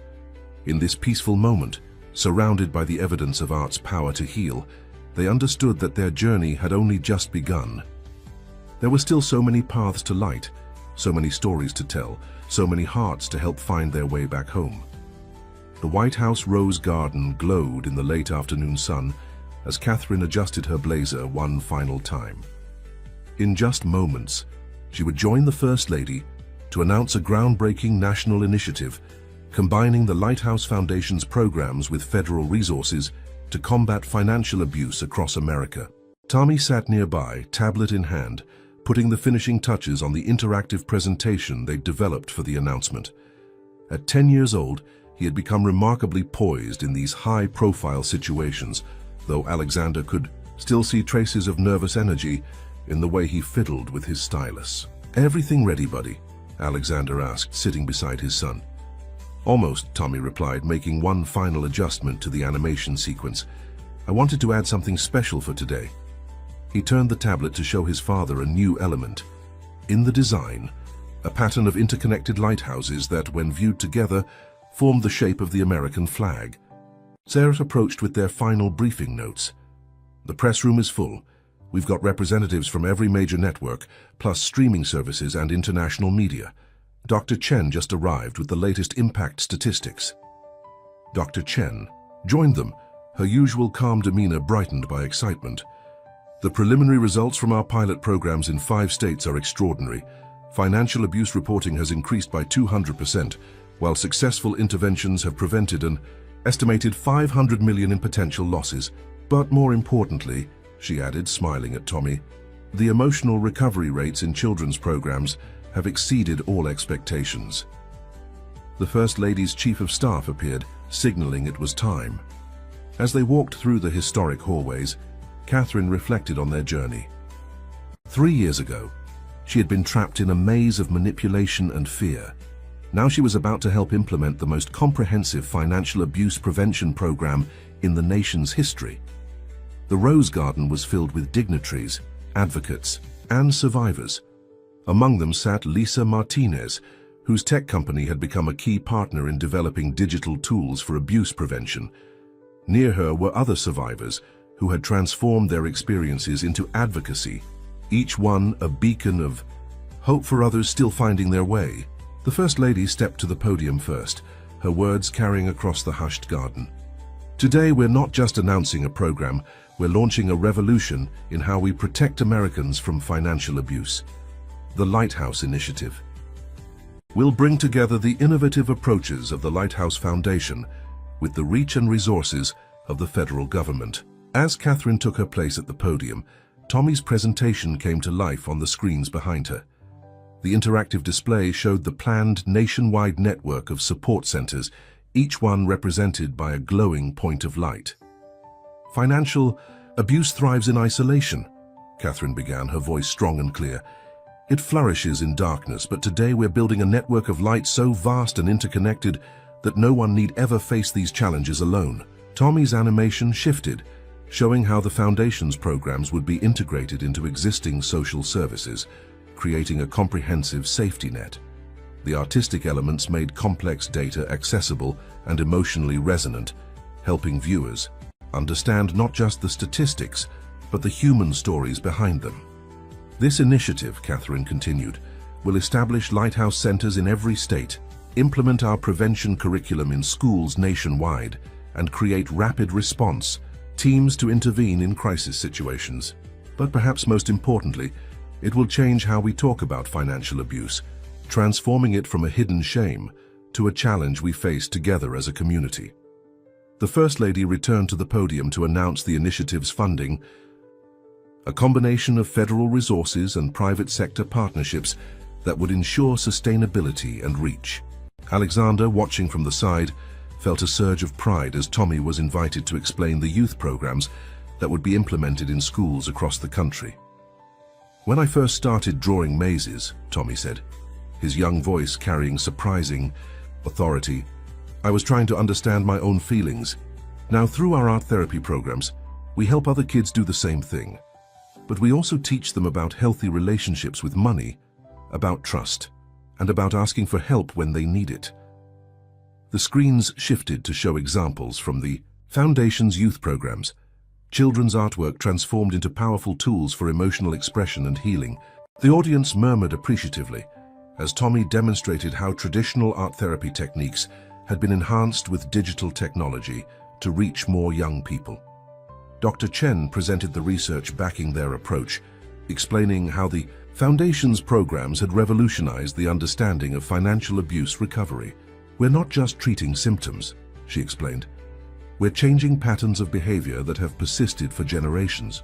In this peaceful moment, surrounded by the evidence of art's power to heal, they understood that their journey had only just begun. There were still so many paths to light, so many stories to tell, so many hearts to help find their way back home. The White House rose garden glowed in the late afternoon sun as Catherine adjusted her blazer one final time. In just moments, she would join the First Lady to announce a groundbreaking national initiative combining the Lighthouse Foundation's programs with federal resources to combat financial abuse across America. Tommy sat nearby, tablet in hand, putting the finishing touches on the interactive presentation they'd developed for the announcement. At 10 years old, he had become remarkably poised in these high-profile situations, though Alexander could still see traces of nervous energy in the way he fiddled with his stylus. "Everything ready, buddy?" Alexander asked, sitting beside his son. "Almost," Tommy replied, making one final adjustment to the animation sequence. "I wanted to add something special for today." He turned the tablet to show his father a new element. In the design, a pattern of interconnected lighthouses that, when viewed together, formed the shape of the American flag. Sarah approached with their final briefing notes. "The press room is full. We've got representatives from every major network, plus streaming services and international media. Dr. Chen just arrived with the latest impact statistics." Dr. Chen joined them, her usual calm demeanor brightened by excitement. "The preliminary results from our pilot programs in 5 states are extraordinary. Financial abuse reporting has increased by 200%, while successful interventions have prevented an estimated 500 million in potential losses. But more importantly," she added, smiling at Tommy, "the emotional recovery rates in children's programs have exceeded all expectations." The First Lady's Chief of Staff appeared, signaling it was time. As they walked through the historic hallways, Catherine reflected on their journey. 3 years ago, she had been trapped in a maze of manipulation and fear. Now she was about to help implement the most comprehensive financial abuse prevention program in the nation's history. The Rose Garden was filled with dignitaries, advocates, and survivors. Among them sat Lisa Martinez, whose tech company had become a key partner in developing digital tools for abuse prevention. Near her were other survivors who had transformed their experiences into advocacy, each one a beacon of hope for others still finding their way. The First Lady stepped to the podium first, her words carrying across the hushed garden. "Today we're not just announcing a program, we're launching a revolution in how we protect Americans from financial abuse. The Lighthouse Initiative. We'll bring together the innovative approaches of the Lighthouse Foundation with the reach and resources of the federal government." As Catherine took her place at the podium, Tommy's presentation came to life on the screens behind her. The interactive display showed the planned nationwide network of support centers, each one represented by a glowing point of light. Financial Abuse thrives in isolation, Catherine began, her voice strong and clear. It flourishes in darkness, but today we're building a network of light so vast and interconnected that no one need ever face these challenges alone. Tommy's animation shifted, showing how the Foundation's programs would be integrated into existing social services, creating a comprehensive safety net. The artistic elements made complex data accessible and emotionally resonant, helping viewers understand not just the statistics, but the human stories behind them. This initiative, Catherine continued, will establish lighthouse centers in every state, implement our prevention curriculum in schools nationwide, and create rapid response teams to intervene in crisis situations. But perhaps most importantly, it will change how we talk about financial abuse, transforming it from a hidden shame to a challenge we face together as a community. The First Lady returned to the podium to announce the initiative's funding, a combination of federal resources and private sector partnerships that would ensure sustainability and reach. Alexander, watching from the side, felt a surge of pride as Tommy was invited to explain the youth programs that would be implemented in schools across the country. "When I first started drawing mazes," Tommy said, his young voice carrying surprising authority, "I was trying to understand my own feelings. Now, through our art therapy programs, we help other kids do the same thing. But we also teach them about healthy relationships with money, about trust, and about asking for help when they need it." The screens shifted to show examples from the Foundation's youth programs. Children's artwork transformed into powerful tools for emotional expression and healing. The audience murmured appreciatively as Tommy demonstrated how traditional art therapy techniques had been enhanced with digital technology to reach more young people. Dr. Chen presented the research backing their approach, explaining how the Foundation's programs had revolutionized the understanding of financial abuse recovery. "We're not just treating symptoms," she explained. "We're changing patterns of behavior that have persisted for generations."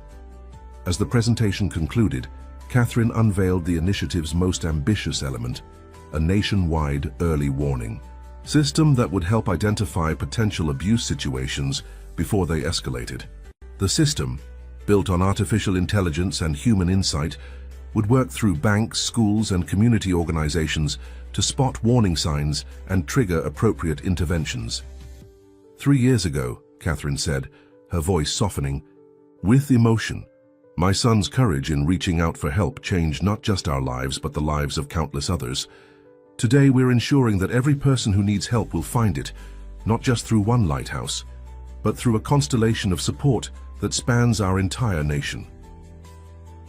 As the presentation concluded, Catherine unveiled the initiative's most ambitious element, a nationwide early warning system that would help identify potential abuse situations before they escalated. The system, built on artificial intelligence and human insight, would work through banks, schools, and community organizations to spot warning signs and trigger appropriate interventions. 3 years ago, Catherine said, her voice softening, with emotion, my son's courage in reaching out for help changed not just our lives but the lives of countless others. Today we're ensuring that every person who needs help will find it, not just through one lighthouse, but through a constellation of support that spans our entire nation.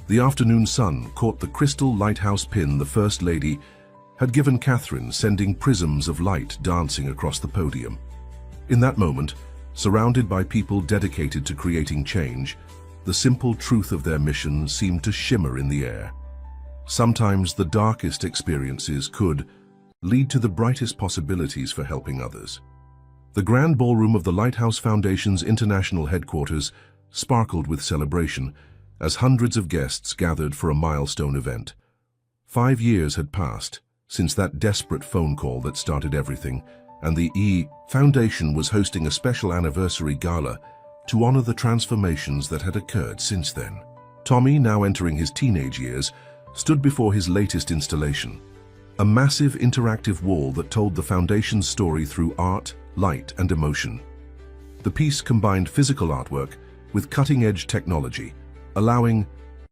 The afternoon sun caught the crystal lighthouse pin the First Lady had given Catherine, sending prisms of light dancing across the podium. In that moment, surrounded by people dedicated to creating change, the simple truth of their mission seemed to shimmer in the air. Sometimes the darkest experiences could lead to the brightest possibilities for helping others. The grand ballroom of the Lighthouse Foundation's international headquarters sparkled with celebration as hundreds of guests gathered for a milestone event. 5 years had passed since that desperate phone call that started everything, and the Foundation was hosting a special anniversary gala to honor the transformations that had occurred since then. Tommy, now entering his teenage years, stood before his latest installation, a massive interactive wall that told the Foundation's story through art, light, and emotion. The piece combined physical artwork with cutting-edge technology, allowing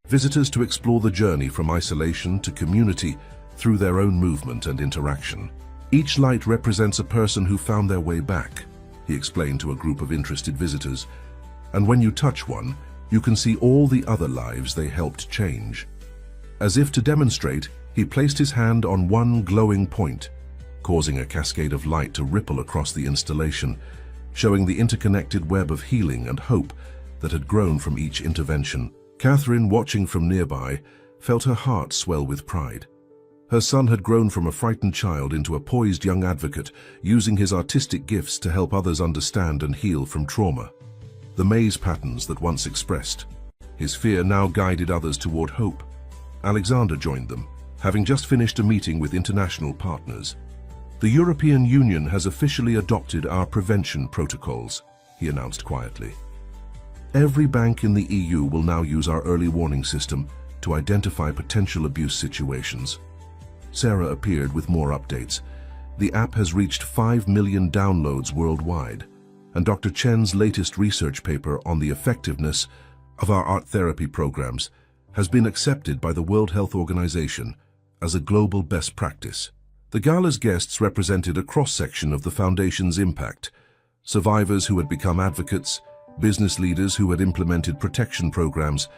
visitors to explore the journey from isolation to community through their own movement and interaction. Each light represents a person who found their way back, he explained to a group of interested visitors, and when you touch one, you can see all the other lives they helped change. As if to demonstrate, he placed his hand on one glowing point, causing a cascade of light to ripple across the installation, showing the interconnected web of healing and hope that had grown from each intervention. Catherine, watching from nearby, felt her heart swell with pride. Her son had grown from a frightened child into a poised young advocate, using his artistic gifts to help others understand and heal from trauma. The maze patterns that once expressed his fear now guided others toward hope. Alexander joined them, having just finished a meeting with international partners. "The European Union has officially adopted our prevention protocols," he announced quietly. Every bank in the EU will now use our early warning system to identify potential abuse situations. Sarah appeared with more updates. The app has reached 5 million downloads worldwide, and Dr. Chen's latest research paper on the effectiveness of our art therapy programs has been accepted by the World Health Organization as a global best practice. The gala's guests represented a cross-section of the Foundation's impact: survivors who had become advocates, business leaders who had implemented protection programs,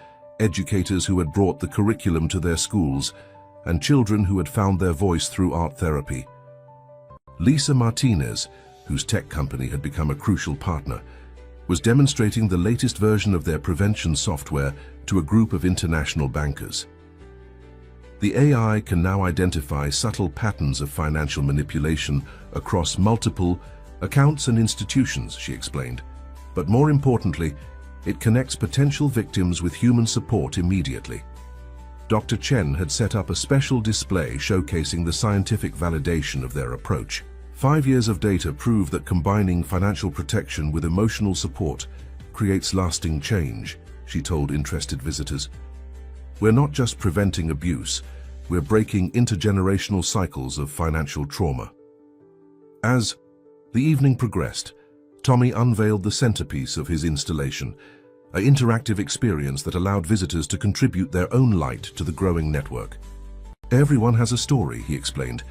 educators who had brought the curriculum to their schools, and children who had found their voice through art therapy. Lisa Martinez, whose tech company had become a crucial partner, was demonstrating the latest version of their prevention software to a group of international bankers. The AI can now identify subtle patterns of financial manipulation across multiple accounts and institutions, she explained. But more importantly, it connects potential victims with human support immediately. Dr. Chen had set up a special display showcasing the scientific validation of their approach. 5 years of data prove that combining financial protection with emotional support creates lasting change, she told interested visitors. We're not just preventing abuse, we're breaking intergenerational cycles of financial trauma. As the evening progressed, Tommy unveiled the centerpiece of his installation, an interactive experience that allowed visitors to contribute their own light to the growing network. Everyone has a story, he explained,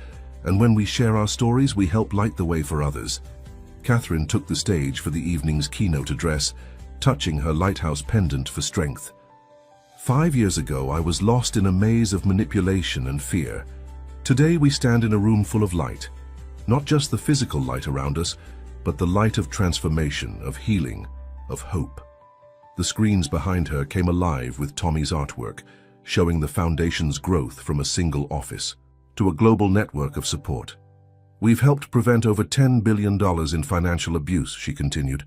and when we share our stories, we help light the way for others. Catherine took the stage for the evening's keynote address, touching her lighthouse pendant for strength. 5 years ago, I was lost in a maze of manipulation and fear. Today, we stand in a room full of light. Not just the physical light around us, but the light of transformation, of healing, of hope. The screens behind her came alive with Tommy's artwork, showing the Foundation's growth from a single office to a global network of support. We've helped prevent over $10 billion in financial abuse, she continued.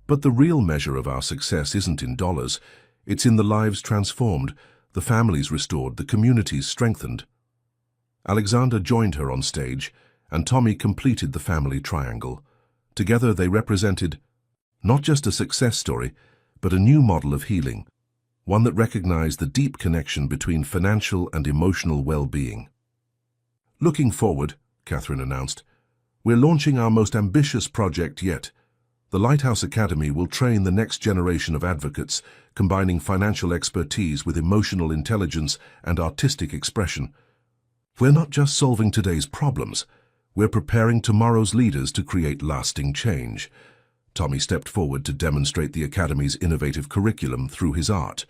But the real measure of our success isn't in dollars. It's in the lives transformed, the families restored, the communities strengthened. Alexander joined her on stage, and Tommy completed the family triangle. Together they represented not just a success story, but a new model of healing, one that recognized the deep connection between financial and emotional well-being. Looking forward, Catherine announced, we're launching our most ambitious project yet. The Lighthouse Academy will train the next generation of advocates, combining financial expertise with emotional intelligence and artistic expression. We're not just solving today's problems, we're preparing tomorrow's leaders to create lasting change. Tommy stepped forward to demonstrate the Academy's innovative curriculum through his art.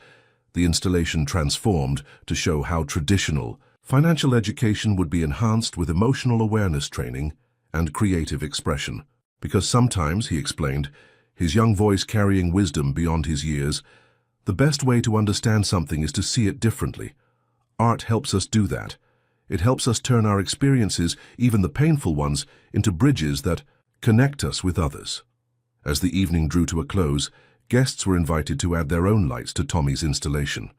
The installation transformed to show how traditional financial education would be enhanced with emotional awareness training and creative expression. Because sometimes, he explained, his young voice carrying wisdom beyond his years, the best way to understand something is to see it differently. Art helps us do that. It helps us turn our experiences, even the painful ones, into bridges that connect us with others. As the evening drew to a close, guests were invited to add their own lights to Tommy's installation.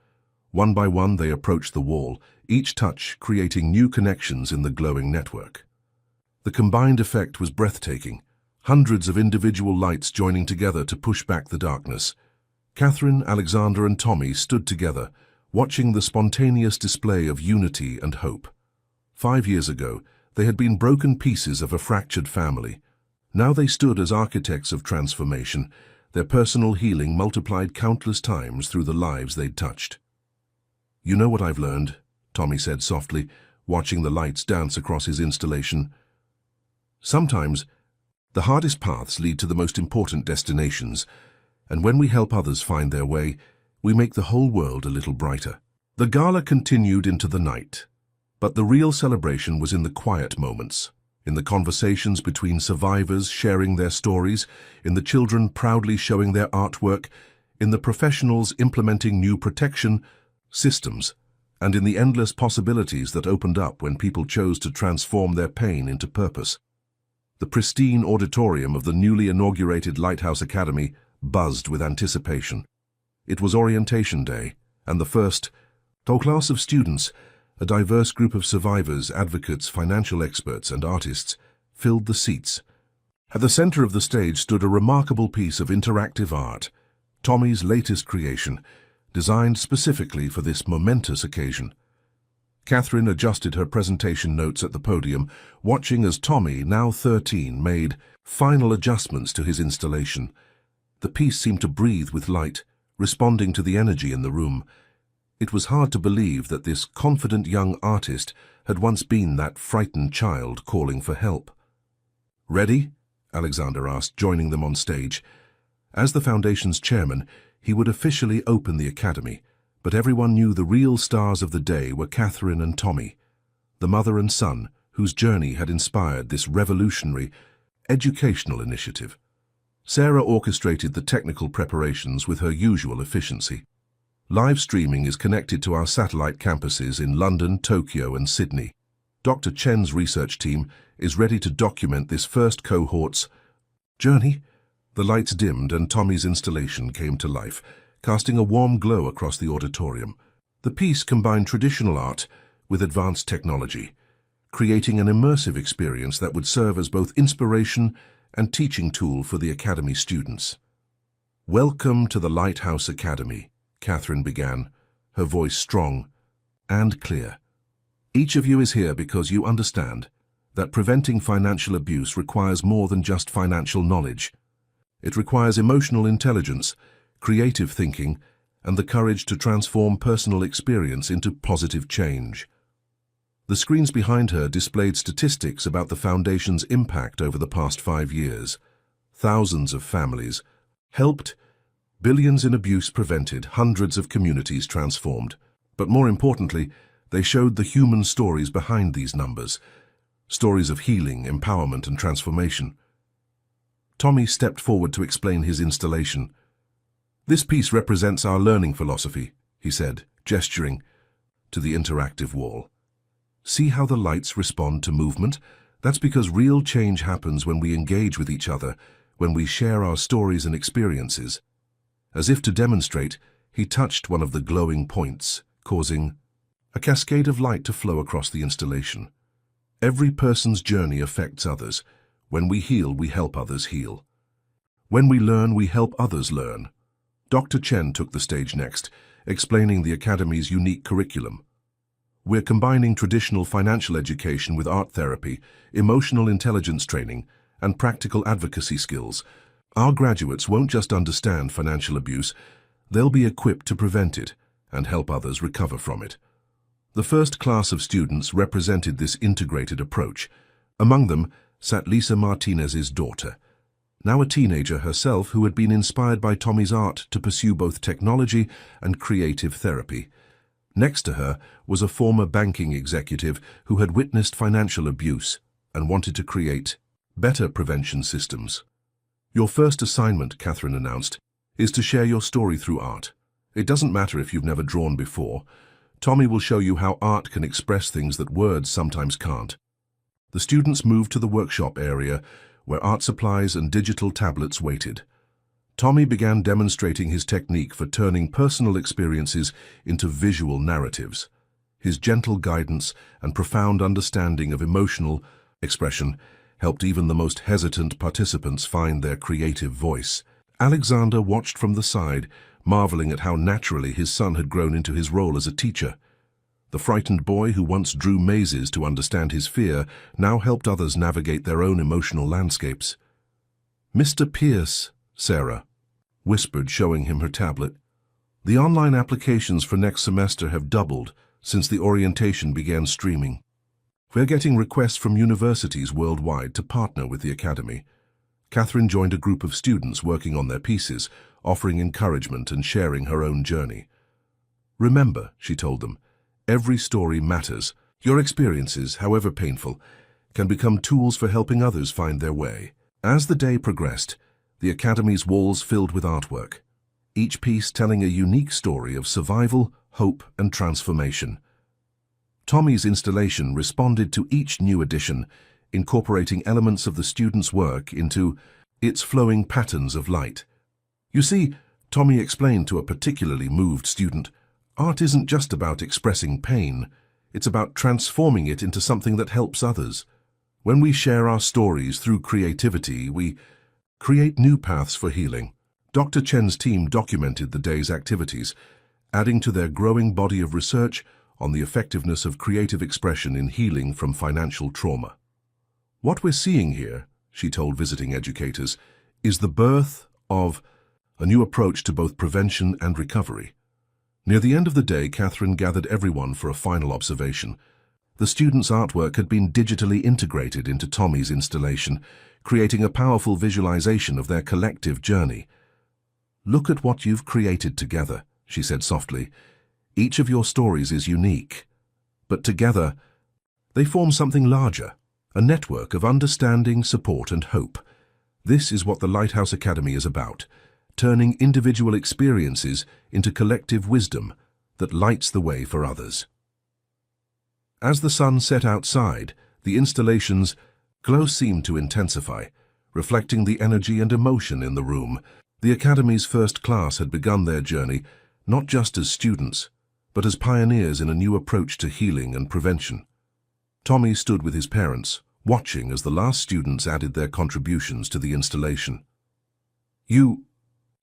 One by one, they approached the wall, each touch creating new connections in the glowing network. The combined effect was breathtaking, hundreds of individual lights joining together to push back the darkness. Catherine, Alexander, and Tommy stood together, watching the spontaneous display of unity and hope. 5 years ago, they had been broken pieces of a fractured family. Now they stood as architects of transformation, their personal healing multiplied countless times through the lives they'd touched. You know what I've learned, Tommy said softly, watching the lights dance across his installation. Sometimes, the hardest paths lead to the most important destinations, and when we help others find their way, we make the whole world a little brighter. The gala continued into the night, but the real celebration was in the quiet moments, in the conversations between survivors sharing their stories, in the children proudly showing their artwork, in the professionals implementing new protection systems, and in the endless possibilities that opened up when people chose to transform their pain into purpose. The pristine auditorium of the newly inaugurated Lighthouse Academy buzzed with anticipation. It was orientation day, and the first class of students, a diverse group of survivors, advocates, financial experts, and artists, filled the seats. At the center of the stage stood a remarkable piece of interactive art, Tommy's latest creation, designed specifically for this momentous occasion. Catherine adjusted her presentation notes at the podium, watching as Tommy, now 13, made final adjustments to his installation. The piece seemed to breathe with light, responding to the energy in the room. It was hard to believe that this confident young artist had once been that frightened child calling for help. "Ready?" Alexander asked, joining them on stage. As the Foundation's chairman, he would officially open the academy, but everyone knew the real stars of the day were Catherine and Tommy, the mother and son whose journey had inspired this revolutionary educational initiative. Sarah orchestrated the technical preparations with her usual efficiency. Live streaming is connected to our satellite campuses in London, Tokyo, and Sydney. Dr. Chen's research team is ready to document this first cohort's journey. The lights dimmed and Tommy's installation came to life, casting a warm glow across the auditorium. The piece combined traditional art with advanced technology, creating an immersive experience that would serve as both inspiration and teaching tool for the Academy students. "Welcome to the Lighthouse Academy," Catherine began, her voice strong and clear. "Each of you is here because you understand that preventing financial abuse requires more than just financial knowledge. It requires emotional intelligence, creative thinking, and the courage to transform personal experience into positive change." The screens behind her displayed statistics about the Foundation's impact over the past 5 years. Thousands of families helped, billions in abuse prevented, hundreds of communities transformed. But more importantly, they showed the human stories behind these numbers, stories of healing, empowerment, and transformation. Tommy stepped forward to explain his installation. "This piece represents our learning philosophy," he said, gesturing to the interactive wall. "See how the lights respond to movement? That's because real change happens when we engage with each other, when we share our stories and experiences." As if to demonstrate, he touched one of the glowing points, causing a cascade of light to flow across the installation. Every person's journey affects others. When we heal, we help others heal. When we learn, we help others learn. Dr. Chen took the stage next, explaining the Academy's unique curriculum. "We're combining traditional financial education with art therapy, emotional intelligence training, and practical advocacy skills. Our graduates won't just understand financial abuse, they'll be equipped to prevent it and help others recover from it." The first class of students represented this integrated approach. Among them sat Lisa Martinez's daughter, now a teenager herself who had been inspired by Tommy's art to pursue both technology and creative therapy. Next to her was a former banking executive who had witnessed financial abuse and wanted to create better prevention systems. "Your first assignment," Catherine announced, "is to share your story through art. It doesn't matter if you've never drawn before. Tommy will show you how art can express things that words sometimes can't." The students moved to the workshop area, where art supplies and digital tablets waited. Tommy began demonstrating his technique for turning personal experiences into visual narratives. His gentle guidance and profound understanding of emotional expression helped even the most hesitant participants find their creative voice. Alexander watched from the side, marveling at how naturally his son had grown into his role as a teacher. The frightened boy who once drew mazes to understand his fear now helped others navigate their own emotional landscapes. "Mr. Pierce," Sarah whispered, showing him her tablet. "The online applications for next semester have doubled since the orientation began streaming. We're getting requests from universities worldwide to partner with the Academy." Catherine joined a group of students working on their pieces, offering encouragement and sharing her own journey. "Remember," she told them, "every story matters. Your experiences, however painful, can become tools for helping others find their way." As the day progressed, the Academy's walls filled with artwork, each piece telling a unique story of survival, hope, and transformation. Tommy's installation responded to each new addition, incorporating elements of the students' work into its flowing patterns of light. "You see," Tommy explained to a particularly moved student, "art isn't just about expressing pain, it's about transforming it into something that helps others. When we share our stories through creativity, we create new paths for healing." Dr. Chen's team documented the day's activities, adding to their growing body of research on the effectiveness of creative expression in healing from financial trauma. What we're seeing here, she told visiting educators, is the birth of a new approach to both prevention and recovery. Near the end of the day, Catherine gathered everyone for a final observation. The students' artwork had been digitally integrated into Tommy's installation, creating a powerful visualization of their collective journey. "Look at what you've created together," she said softly. "Each of your stories is unique, but together they form something larger, a network of understanding, support, and hope. This is what the Lighthouse Academy is about, turning individual experiences into collective wisdom that lights the way for others." As the sun set outside, the installation's glow seemed to intensify, reflecting the energy and emotion in the room. The Academy's first class had begun their journey not just as students, but as pioneers in a new approach to healing and prevention. Tommy stood with his parents, watching as the last students added their contributions to the installation. "You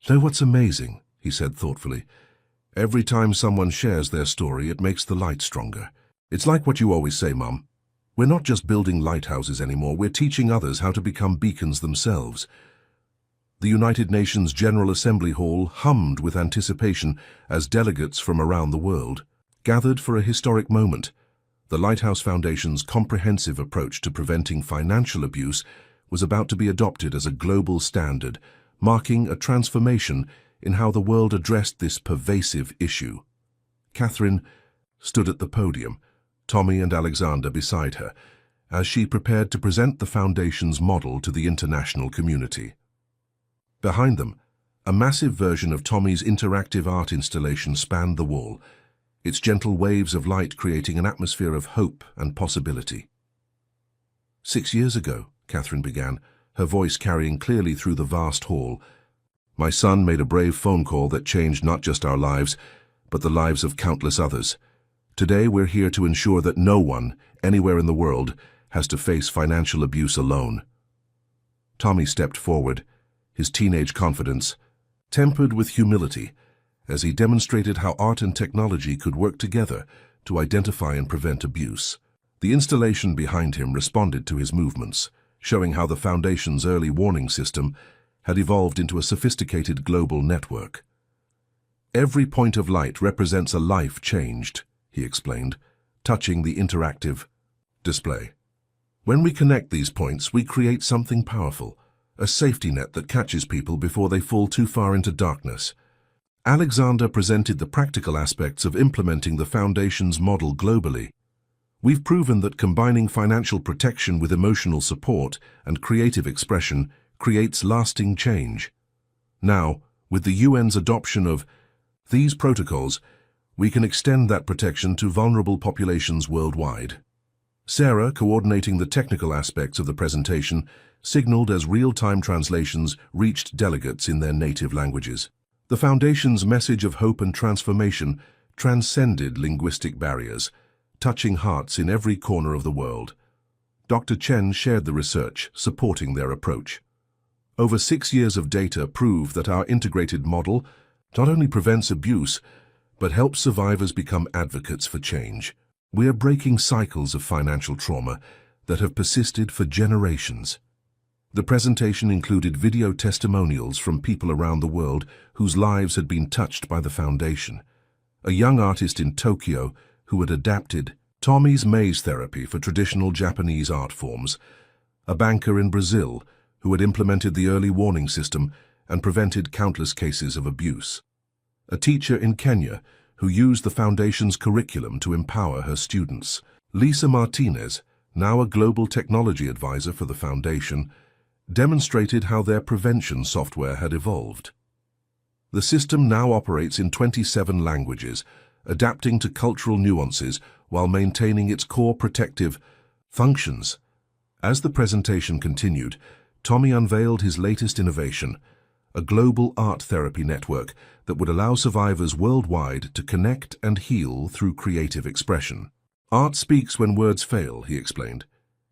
know what's amazing?" he said thoughtfully. "Every time someone shares their story, it makes the light stronger. It's like what you always say, Mum. We're not just building lighthouses anymore, we're teaching others how to become beacons themselves." The United Nations General Assembly Hall hummed with anticipation as delegates from around the world gathered for a historic moment. The Lighthouse Foundation's comprehensive approach to preventing financial abuse was about to be adopted as a global standard, marking a transformation in how the world addressed this pervasive issue. Catherine stood at the podium, Tommy and Alexander beside her, as she prepared to present the Foundation's model to the international community. Behind them, a massive version of Tommy's interactive art installation spanned the wall, its gentle waves of light creating an atmosphere of hope and possibility. "6 years ago," Catherine began, her voice carrying clearly through the vast hall, "my son made a brave phone call that changed not just our lives, but the lives of countless others. Today we're here to ensure that no one, anywhere in the world, has to face financial abuse alone." Tommy stepped forward, his teenage confidence tempered with humility, as he demonstrated how art and technology could work together to identify and prevent abuse. The installation behind him responded to his movements, showing how the Foundation's early warning system had evolved into a sophisticated global network. "Every point of light represents a life changed," he explained, touching the interactive display. "When we connect these points, we create something powerful, a safety net that catches people before they fall too far into darkness." Alexander presented the practical aspects of implementing the Foundation's model globally. "We've proven that combining financial protection with emotional support and creative expression creates lasting change. Now, with the UN's adoption of these protocols, we can extend that protection to vulnerable populations worldwide." Sarah, coordinating the technical aspects of the presentation, signaled as real-time translations reached delegates in their native languages. The Foundation's message of hope and transformation transcended linguistic barriers, touching hearts in every corner of the world. Dr. Chen shared the research, supporting their approach. "Over 6 years of data prove that our integrated model not only prevents abuse, but helps survivors become advocates for change. We are breaking cycles of financial trauma that have persisted for generations." The presentation included video testimonials from people around the world whose lives had been touched by the Foundation. A young artist in Tokyo who had adapted Tommy's maze therapy for traditional Japanese art forms, a banker in Brazil who had implemented the early warning system and prevented countless cases of abuse, a teacher in Kenya who used the Foundation's curriculum to empower her students. Lisa Martinez, now a global technology advisor for the Foundation, demonstrated how their prevention software had evolved. The system now operates in 27 languages, adapting to cultural nuances while maintaining its core protective functions. As the presentation continued, Tommy unveiled his latest innovation, a global art therapy network that would allow survivors worldwide to connect and heal through creative expression. "Art speaks when words fail," he explained.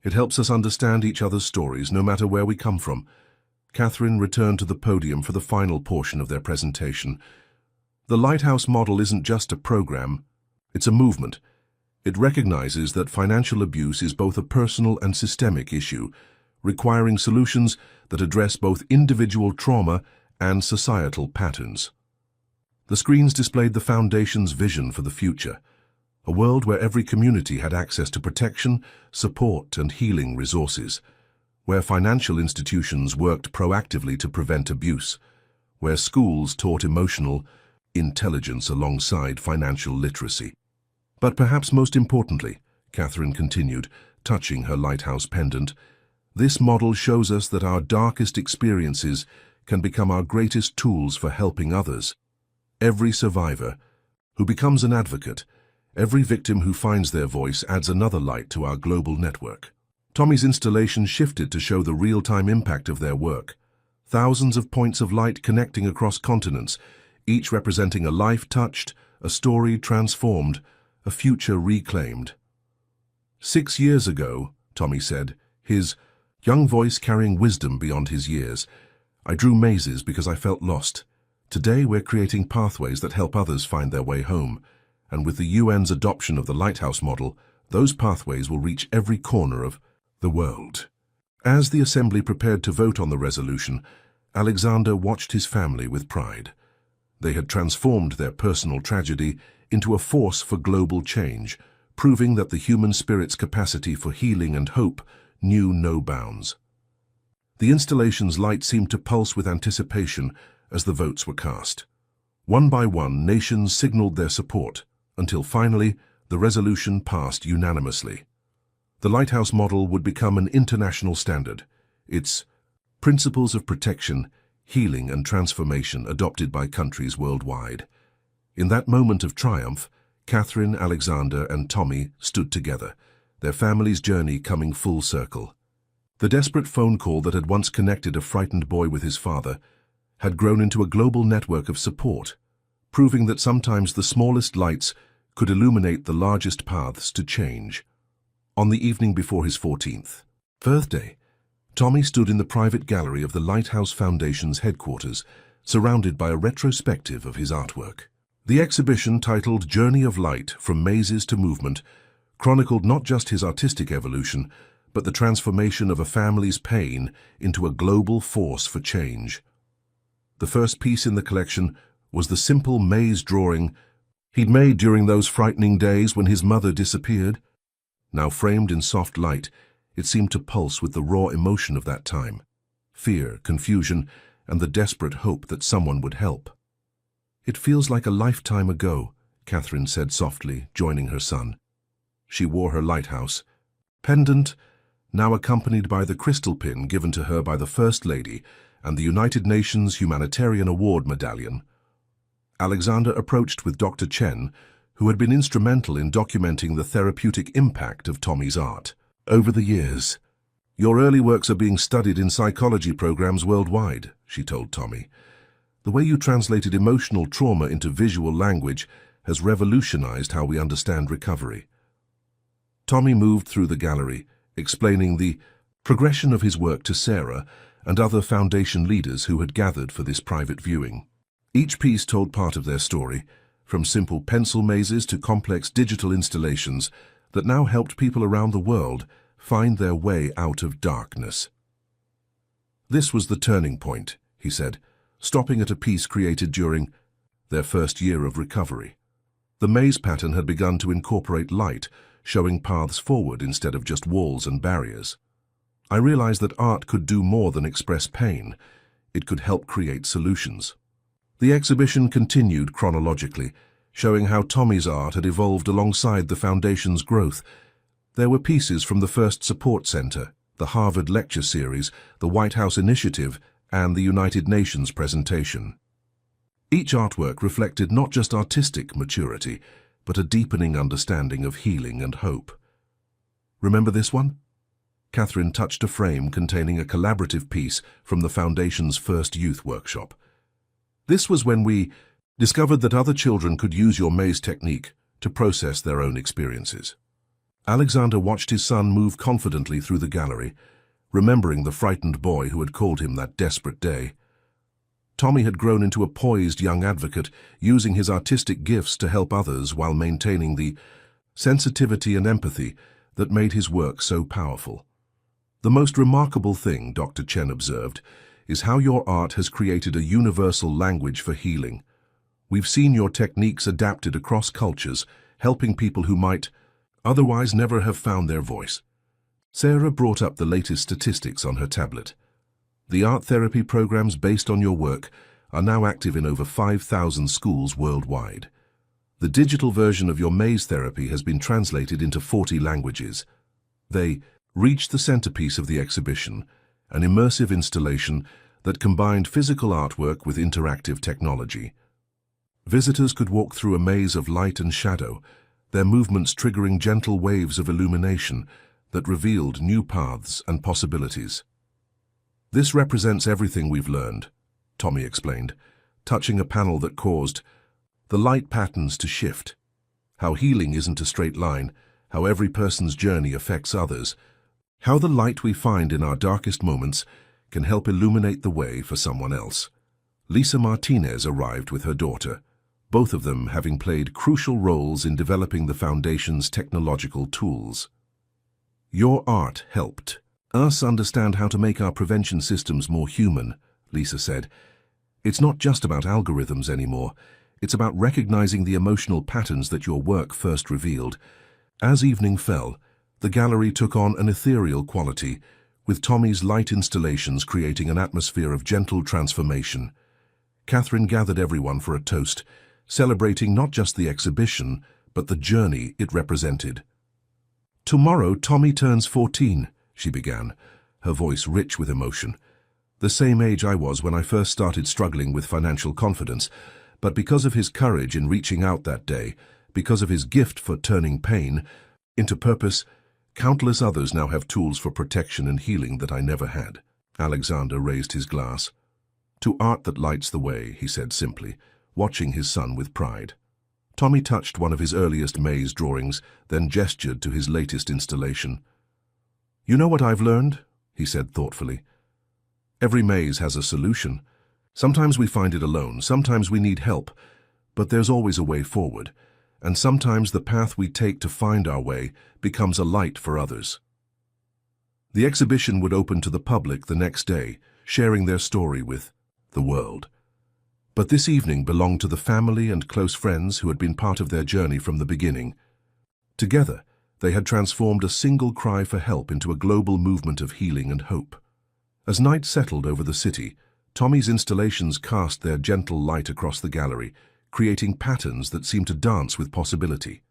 "It helps us understand each other's stories no matter where we come from. Catherine returned to the podium for the final portion of their presentation. The Lighthouse model isn't just a program, it's a movement. It recognizes that financial abuse is both a personal and systemic issue, requiring solutions that address both individual trauma and societal patterns. The screens displayed the Foundation's vision for the future, a world where every community had access to protection, support, and healing resources, where financial institutions worked proactively to prevent abuse, where schools taught emotional intelligence alongside financial literacy. But perhaps most importantly, Catherine continued, touching her lighthouse pendant, this model shows us that our darkest experiences can become our greatest tools for helping others. Every survivor who becomes an advocate, every victim who finds their voice adds another light to our global network. Tommy's installation shifted to show the real-time impact of their work. Thousands of points of light connecting across continents, each representing a life touched, a story transformed, a future reclaimed. 6 years ago, Tommy said, his young voice carrying wisdom beyond his years, I drew mazes because I felt lost. Today we're creating pathways that help others find their way home. And with the UN's adoption of the Lighthouse model, those pathways will reach every corner of the world. As the Assembly prepared to vote on the resolution, Alexander watched his family with pride. They had transformed their personal tragedy into a force for global change, proving that the human spirit's capacity for healing and hope knew no bounds. The installation's light seemed to pulse with anticipation as the votes were cast. One by one, nations signaled their support, until finally the resolution passed unanimously. The Lighthouse model would become an international standard, its principles of protection, healing and transformation adopted by countries worldwide. In that moment of triumph, Catherine, Alexander and Tommy stood together, their family's journey coming full circle. The desperate phone call that had once connected a frightened boy with his father had grown into a global network of support, proving that sometimes the smallest lights could illuminate the largest paths to change. On the evening before his 14th birthday, Tommy stood in the private gallery of the Lighthouse Foundation's headquarters, surrounded by a retrospective of his artwork. The exhibition, titled Journey of Light from Mazes to Movement, chronicled not just his artistic evolution, but the transformation of a family's pain into a global force for change. The first piece in the collection was the simple maze drawing he'd made during those frightening days when his mother disappeared. Now framed in soft light, it seemed to pulse with the raw emotion of that time, fear, confusion, and the desperate hope that someone would help. It feels like a lifetime ago, Catherine said softly, joining her son. She wore her lighthouse pendant, now accompanied by the crystal pin given to her by the First Lady and the United Nations Humanitarian Award medallion. Alexander approached with Dr. Chen, who had been instrumental in documenting the therapeutic impact of Tommy's art. Over the years, your early works are being studied in psychology programs worldwide, she told Tommy. The way you translated emotional trauma into visual language has revolutionized how we understand recovery. Tommy moved through the gallery, explaining the progression of his work to Sarah and other Foundation leaders who had gathered for this private viewing. Each piece told part of their story, from simple pencil mazes to complex digital installations that now helped people around the world find their way out of darkness. This was the turning point, he said, stopping at a piece created during their first year of recovery. The maze pattern had begun to incorporate light, showing paths forward instead of just walls and barriers. I realized that art could do more than express pain. It could help create solutions. The exhibition continued chronologically, showing how Tommy's art had evolved alongside the Foundation's growth. There were pieces from the First Support Center, the Harvard Lecture Series, the White House Initiative, and the United Nations presentation. Each artwork reflected not just artistic maturity, but a deepening understanding of healing and hope. Remember this one? Catherine touched a frame containing a collaborative piece from the Foundation's first youth workshop. This was when we discovered that other children could use your maze technique to process their own experiences. Alexander watched his son move confidently through the gallery, remembering the frightened boy who had called him that desperate day. Tommy had grown into a poised young advocate, using his artistic gifts to help others while maintaining the sensitivity and empathy that made his work so powerful. The most remarkable thing, Dr. Chen observed, is how your art has created a universal language for healing. We've seen your techniques adapted across cultures, helping people who might otherwise never have found their voice. Sarah brought up the latest statistics on her tablet. The art therapy programs based on your work are now active in over 5,000 schools worldwide. The digital version of your maze therapy has been translated into 40 languages. They reached the centerpiece of the exhibition, an immersive installation that combined physical artwork with interactive technology. Visitors could walk through a maze of light and shadow, their movements triggering gentle waves of illumination that revealed new paths and possibilities. This represents everything we've learned, Tommy explained, touching a panel that caused the light patterns to shift. How healing isn't a straight line, how every person's journey affects others, how the light we find in our darkest moments can help illuminate the way for someone else. Lisa Martinez arrived with her daughter, both of them having played crucial roles in developing the Foundation's technological tools. Your art helped us understand how to make our prevention systems more human, Lisa said. It's not just about algorithms anymore. It's about recognizing the emotional patterns that your work first revealed. As evening fell, the gallery took on an ethereal quality, with Tommy's light installations creating an atmosphere of gentle transformation. Catherine gathered everyone for a toast, celebrating not just the exhibition, but the journey it represented. Tomorrow, Tommy turns 14, she began, her voice rich with emotion. The same age I was when I first started struggling with financial confidence, but because of his courage in reaching out that day, because of his gift for turning pain into purpose, countless others now have tools for protection and healing that I never had. Alexander raised his glass. To art that lights the way, he said simply, watching his son with pride. Tommy touched one of his earliest maze drawings, then gestured to his latest installation. You know what I've learned? He said thoughtfully. Every maze has a solution. Sometimes we find it alone, sometimes we need help, but there's always a way forward, and sometimes the path we take to find our way becomes a light for others. The exhibition would open to the public the next day, sharing their story with the world. But this evening belonged to the family and close friends who had been part of their journey from the beginning. Together, they had transformed a single cry for help into a global movement of healing and hope. As night settled over the city, Tommy's installations cast their gentle light across the gallery, creating patterns that seemed to dance with possibility.